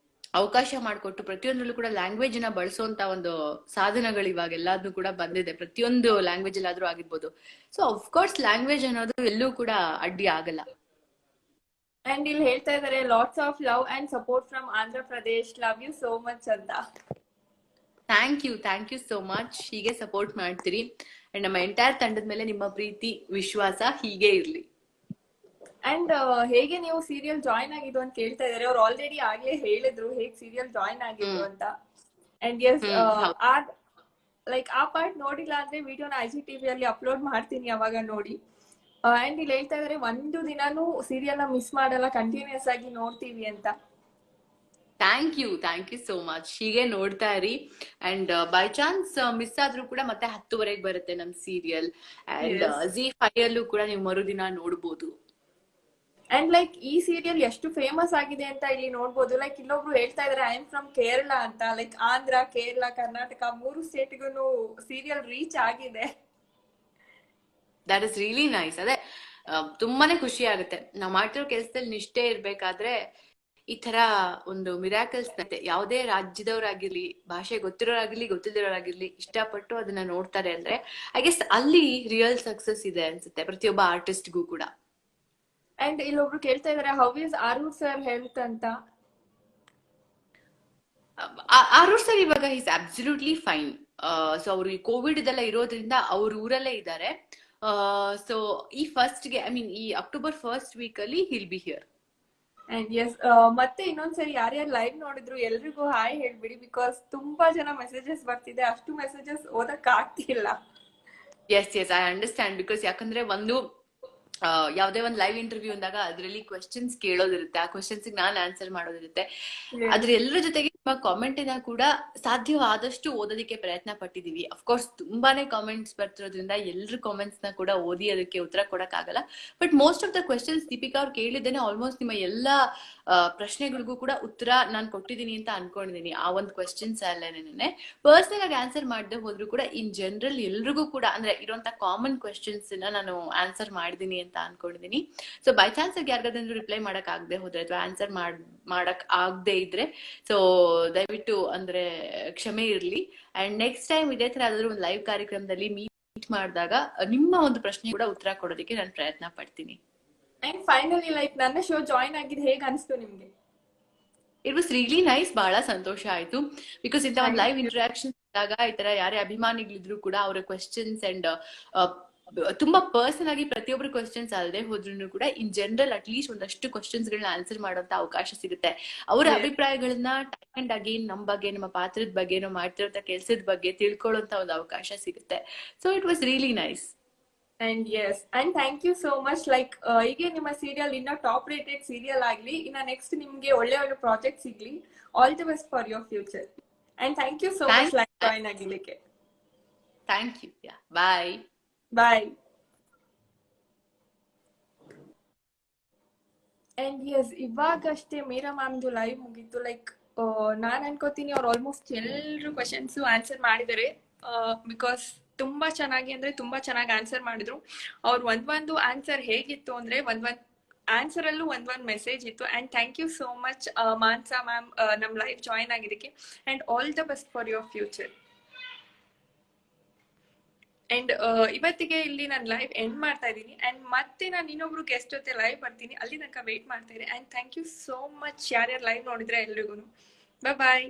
ಅವಕಾಶ ಮಾಡಿಕೊಟ್ಟು ಪ್ರತಿಯೊಂದ್ರಲ್ಲೂ ಕೂಡ ಲ್ಯಾಂಗ್ವೇಜ್ ನ ಬಳಸುವಂತ ಒಂದು ಸಾಧನಗಳು ಇವಾಗ ಎಲ್ಲಾದ್ರೂ ಕೂಡ ಬಂದಿದೆ. ಪ್ರತಿಯೊಂದು ಲ್ಯಾಂಗ್ವೇಜ್ ಅಲ್ಲಾದ್ರೂ ಆಗಿರ್ಬೋದು. ಸೊ ಅಫ್ಕೋರ್ಸ್ ಲ್ಯಾಂಗ್ವೇಜ್ ಅನ್ನೋದು ಎಲ್ಲೂ ಕೂಡ ಅಡ್ಡಿ ಆಗಲ್ಲ. ಅಂಡ್ ಇಲ್ಲಿ ಹೇಳ್ತಾ ಇದಾರೆ, lots of love and support from Andhra Pradesh, love you so much ಅಂತ. Thank you so much. ಹೀಗೆ ಸಪೋರ್ಟ್ ಮಾಡ್ತೀರಿ ಅಂಡ್ ನಮ್ಮ ಎಂಟೈರ್ ತಂಡದ ಮೇಲೆ ನಿಮ್ಮ ಪ್ರೀತಿ ವಿಶ್ವಾಸ ಹೀಗೆ ಇರ್ಲಿ. ಅಂಡ್ ಹೇಗೆ ನೀವು ಸೀರಿಯಲ್ ಜಾಯಿನ್ ಆಗಿದ್ದು ಅಂತ ಕೇಳ್ತಾ ಇದಾರೆ. ಅವ್ರು ಆಲ್ರೆಡಿ ಆಗ್ಲೇ ಹೇಳಿದ್ರು ಹೇಗ್ ಸೀರಿಯಲ್ ಜಾಯಿನ್ ಆಗಿದ್ದು ಅಂತ. ಅಂಡ್ ಎಸ್, ಲೈಕ್ ಆ ಪಾರ್ಟ್ ನೋಡಿಲ್ಲ ಅಂದ್ರೆ ವಿಡಿಯೋನ IGTV ಅಲ್ಲಿ ಅಪ್ಲೋಡ್ ಮಾಡ್ತೀನಿ, ಅವಾಗ ನೋಡಿ. ಅಂಡ್ ಇಲ್ಲಿ ಹೇಳ್ತಾ ಇದಾರೆ, ಒಂದು ದಿನಾನು ಸೀರಿಯಲ್ ನ ಮಿಸ್ ಮಾಡಲ್ಲ, ಕಂಟಿನ್ಯೂಸ್ ಆಗಿ ನೋಡ್ತೀವಿ ಅಂತ. Thank you so much. ಹೀಗೆ ನೋಡ್ತಾ ಇರಿ. ಅಂಡ್ ಬೈ ಚಾನ್ಸ್ ಮಿಸ್ ಆದ್ರೂ ಕೂಡ ಮತ್ತೆ 10:30 ಬರುತ್ತೆ ನಮ್ ಸೀರಿಯಲ್. ಅಂಡ್ ZEE5 ಅಲ್ಲೂ ಕೂಡ ನೀವು ಮರುದಿನ ನೋಡ್ಬೋದು. ಅಂಡ್ ಲೈಕ್ ಈ ಸೀರಿಯಲ್ ಎಷ್ಟು ಫೇಮಸ್ ಆಗಿದೆ ಅಂತ ಇಲ್ಲಿ ನೋಡ್ಬೋದು. ಲೈಕ್ ಇಲ್ಲೊಬ್ರು ಹೇಳ್ತಾ ಇದಾರೆ ಐ ಆಮ್ ಫ್ರಮ್ ಕೇರಳ ಅಂತ. ಲೈಕ್ ಆಂಧ್ರ, ಕೇರಳ, ಕರ್ನಾಟಕ 3 ಸ್ಟೇಟ್ಗೂ ಸೀರಿಯಲ್ ರೀಚ್ ಆಗಿದೆ. That is really nice. ಅದೇ ತುಂಬಾನೇ ಖುಷಿ ಆಗುತ್ತೆ. ನಾವ್ ಮಾಡ್ತಿರೋ ಕೆಲಸದಲ್ಲಿ ನಿಷ್ಠೆ ಇರ್ಬೇಕಾದ್ರೆ ಈ ತರ ಒಂದು ಮಿರಾಕಲ್ಸ್ ಯಾವುದೇ ರಾಜ್ಯದವರಾಗಿರ್ಲಿ, ಭಾಷೆ ಗೊತ್ತಿರೋರಾಗಿರ್ಲಿ ಗೊತ್ತಿರೋರಾಗಿರ್ಲಿ ಇಷ್ಟಪಟ್ಟು ಅದನ್ನ ನೋಡ್ತಾರೆ ಅಂದ್ರೆ ಐ ಗೆಸ್ ಅಲ್ಲಿ ರಿಯಲ್ ಸಕ್ಸಸ್ ಇದೆ ಅನ್ಸುತ್ತೆ ಪ್ರತಿಯೊಬ್ಬ ಆರ್ಟಿಸ್ಟ್ಗೂ ಕೂಡ. ಅಂಡ್ ಇಲ್ಲೊಬ್ರು ಕೇಳ್ತಾ ಇದಾರೆ how is Aroor sir health ಅಂತ. ಆರೂರ್ ಸರ್ ಇವಾಗ ಈಸ್ ಅಬ್ಸಲ್ಯೂಟ್ಲಿ ಫೈನ್. ಸೊ ಅವ್ರು ಈ ಕೋವಿಡ್ ಇದೆಲ್ಲ ಇರೋದ್ರಿಂದ ಅವ್ರ ಊರಲ್ಲೇ ಇದ್ದಾರೆ. ಸೊ ಈ ಫಸ್ಟ್ಗೆ ಐ ಮೀನ್ ಈ ಅಕ್ಟೋಬರ್ ಫಸ್ಟ್ ವೀಕ್ ಅಲ್ಲಿ he'll be here. And yes, ಮತ್ತೆ ಇನ್ನೊಂದ್ಸರಿ ಯಾರ್ಯಾರು ಲೈವ್ ನೋಡಿದ್ರು ಎಲ್ರಿಗೂ ಹಾಯ್ ಹೇಳ್ಬಿಡಿ. ಬಿಕಾಸ್ ತುಂಬಾ ಜನ ಮೆಸೇಜಸ್ ಬರ್ತಿದೆ, ಅಷ್ಟು ಮೆಸೇಜಸ್ ಓದಕ್ ಆಗ್ತಿಲ್ಲ. Yes yes I understand. Because ಯಾಕಂದ್ರೆ ಒಂದು ಯಾವ್ದೇ ಒಂದು ಲೈವ್ ಇಂಟರ್ವ್ಯೂ ಅಂದಾಗ ಅದ್ರಲ್ಲಿ ಕ್ವೆಶನ್ಸ್ ಕೇಳೋದಿರುತ್ತೆ, ಆ ಕ್ವೆಶನ್ಸ್ ನಾನ್ ಆನ್ಸರ್ ಮಾಡೋದಿರುತ್ತೆ. ಅದ್ರ ಎಲ್ಲರ ಜೊತೆಗೆ ನಿಮ್ಮ ಕಾಮೆಂಟ್ ಇಂದ ಕೂಡ ಸಾಧ್ಯವಾದಷ್ಟು ಓದೋದಕ್ಕೆ ಪ್ರಯತ್ನ ಪಟ್ಟಿದೀವಿ. ಅಫ್ಕೋರ್ಸ್ ತುಂಬಾನೇ ಕಾಮೆಂಟ್ಸ್ ಬರ್ತಿರೋದ್ರಿಂದ ಎಲ್ರ ಕಾಮೆಂಟ್ಸ್ ನ ಕೂಡ ಓದಿ ಅದಕ್ಕೆ ಉತ್ತರ ಕೊಡಕ್ ಆಗಲ್ಲ. But most of the questions Deepika ಅವ್ರು ಕೇಳಿದ್ದೇನೆ ಆಲ್ಮೋಸ್ಟ್ ನಿಮ್ಮ ಎಲ್ಲಾ ಪ್ರಶ್ನೆಗಳಿಗೂ ಕೂಡ ಉತ್ತರ ನಾನು ಕೊಟ್ಟಿದ್ದೀನಿ ಅಂತ ಅನ್ಕೊಂಡಿದೀನಿ. ಆ ಒಂದು ಕ್ವೆಶನ್ಸ್ ಅಲ್ಲೇನೆ ಪರ್ಸನಲ್ ಆಗಿ ಆನ್ಸರ್ ಮಾಡದೆ ಹೋದ್ರು ಕೂಡ ಇನ್ ಜನರಲ್ ಎಲ್ರಿಗೂ ಕೂಡ ಅಂದ್ರೆ ಇರುವಂತ ಕಾಮನ್ ಕ್ವೆಶನ್ಸ್ ನಾನು ಆನ್ಸರ್ ಮಾಡಿದೀನಿ ಅಂತ ಅನ್ಕೊಂಡಿದೀನಿ. ಸೊ ಬೈ ಚಾನ್ಸ್ ಯಾರಿಗಾದ್ರೂ ರಿಪ್ಲೈ ಮಾಡಕ್ ಆಗದೆ ಹೋದ್ರೆ ಅಥವಾ ಆನ್ಸರ್ ಮಾಡಕ್ ಆಗದೆ ಇದ್ರೆ ಸೊ ದಯವಿಟ್ಟು ಅಂದ್ರೆ ಕ್ಷಮೆ ಇರ್ಲಿ. ಅಂಡ್ ನೆಕ್ಸ್ಟ್ ಟೈಮ್ ಇದೇ ತರ ಯಾವ್ದಾದ್ರು ಒಂದು ಲೈವ್ ಕಾರ್ಯಕ್ರಮದಲ್ಲಿ ಮೀಟ್ ಮಾಡಿದಾಗ ನಿಮ್ಮ ಒಂದು ಪ್ರಶ್ನೆ ಕೂಡ ಉತ್ತರ ಕೊಡೋದಕ್ಕೆ ನಾನು ಪ್ರಯತ್ನ ಪಡ್ತೀನಿ. ಅಂಡ್ ಫೈನಲಿ ಲೈಕ್ ನನ್ನ ಶೋ ಜಾಯಿನ್ ಆಗಿದ್ದು ಹೇಗೆ ಅನಿಸ್ತು ನಿಮ್ಗೆ? It was really nice. ಬಹಳ ಸಂತೋಷ ಆಯ್ತು. ಬಿಕಾಸ್ ಇಂತ ಒಂದು ಲೈವ್ ಇಂಟರಾಕ್ಷನ್ ಇದ್ದಾಗ ಈ ತರ ಯಾರೇ ಅಭಿಮಾನಿಗಳಿದ್ರು ಕೂಡ ಅವರ ಕ್ವೆಶನ್ಸ್ ಅಂಡ್ ತುಂಬಾ ಪರ್ಸನಲ್ ಆಗಿ ಪ್ರತಿಯೊಬ್ಬರು ಕ್ವೆಶನ್ಸ್ ಅಲ್ಲದೆ ಹೋದ್ರು ಕೂಡ ಇನ್ ಜನರಲ್ ಅಟ್ ಲೀಸ್ಟ್ ಒಂದಷ್ಟು ಕ್ವೆಶನ್ಸ್ ಗಳನ್ನ ಆನ್ಸರ್ ಮಾಡುವಂತ ಅವಕಾಶ ಸಿಗುತ್ತೆ. ಅವರ ಅಭಿಪ್ರಾಯಗಳನ್ನ ಟೈಮ್ ಅಂಡ್ ಅಗೇನ್ ನಮ್ ಬಗ್ಗೆ, ನಮ್ಮ ಪಾತ್ರದ ಬಗ್ಗೆ, ನಾವು ಮಾಡ್ತಿರೋ ಕೆಲಸದ ಬಗ್ಗೆ ತಿಳ್ಕೊಳ್ಳುವಂತ ಒಂದು ಅವಕಾಶ ಸಿಗುತ್ತೆ. So it was really nice. And yes, and thank you so much. Like ಹೀಗೆ ನಿಮ್ಮ ಸೀರಿಯಲ್ ಇನ್ನ ಟಾಪ್ ರೇಟೆಡ್ ಸೀರಿಯಲ್ ಆಗ್ಲಿ, ಇನ್ನ ನೆಕ್ಸ್ಟ್ ನಿಮ್ಗೆ ಒಳ್ಳೆ ಒಳ್ಳೆ ಪ್ರಾಜೆಕ್ಟ್ ಸಿಗ್ಲಿ. All the best for your future. And thank you so much like join ಆಗಿದ್ದಕ್ಕೆ. Thank you. Bye bye. And yes, ಇವಾಗಷ್ಟೇ ಮೀರಾ ಮ್ಯಾಮ್ದು ಲೈವ್ ಮುಗೀತು. ಲೈಕ್ ನಾನ್ ಅನ್ಕೋತೀನಿ ಅವ್ರು ಆಲ್ಮೋಸ್ಟ್ ಎಲ್ಲರೂ ಕ್ವಶನ್ಸ್ ಆನ್ಸರ್ ಮಾಡಿದ್ದಾರೆ. ಬಿಕಾಸ್ ತುಂಬಾ ಚೆನ್ನಾಗಿ ಅಂದ್ರೆ ತುಂಬಾ ಚೆನ್ನಾಗಿ ಆನ್ಸರ್ ಮಾಡಿದ್ರು. ಅವ್ರು ಒಂದೊಂದು ಆನ್ಸರ್ ಹೇಗಿತ್ತು ಅಂದ್ರೆ ಒಂದೊಂದು ಆನ್ಸರ್ ಅಲ್ಲೂ ಒಂದೊಂದು ಮೆಸೇಜ್ ಇತ್ತು. And thank you so much Manasa ma'am ನಮ್ ಲೈವ್ ಜಾಯಿನ್ ಆಗಿದ್ದಕ್ಕೆ. And all the best for your future. And ಇವತ್ತಿಗೆ ಇಲ್ಲಿ ನಾನು ಲೈವ್ ಎಂಡ್ ಮಾಡ್ತಾ ಇದ್ದೀನಿ. ಅಂಡ್ ಮತ್ತೆ ನಾನು ಇನ್ನೊಬ್ರು ಗೆಸ್ಟ್ ಜೊತೆ ಲೈವ್ ಬರ್ತೀನಿ, ಅಲ್ಲಿ ತನಕ ವೇಟ್ ಮಾಡ್ತಾ ಇರಿ. And thank you so much ಯಾರ್ಯಾರು ಲೈವ್ ನೋಡಿದ್ರೆ ಎಲ್ರಿಗೂ. ಬಾಯ್.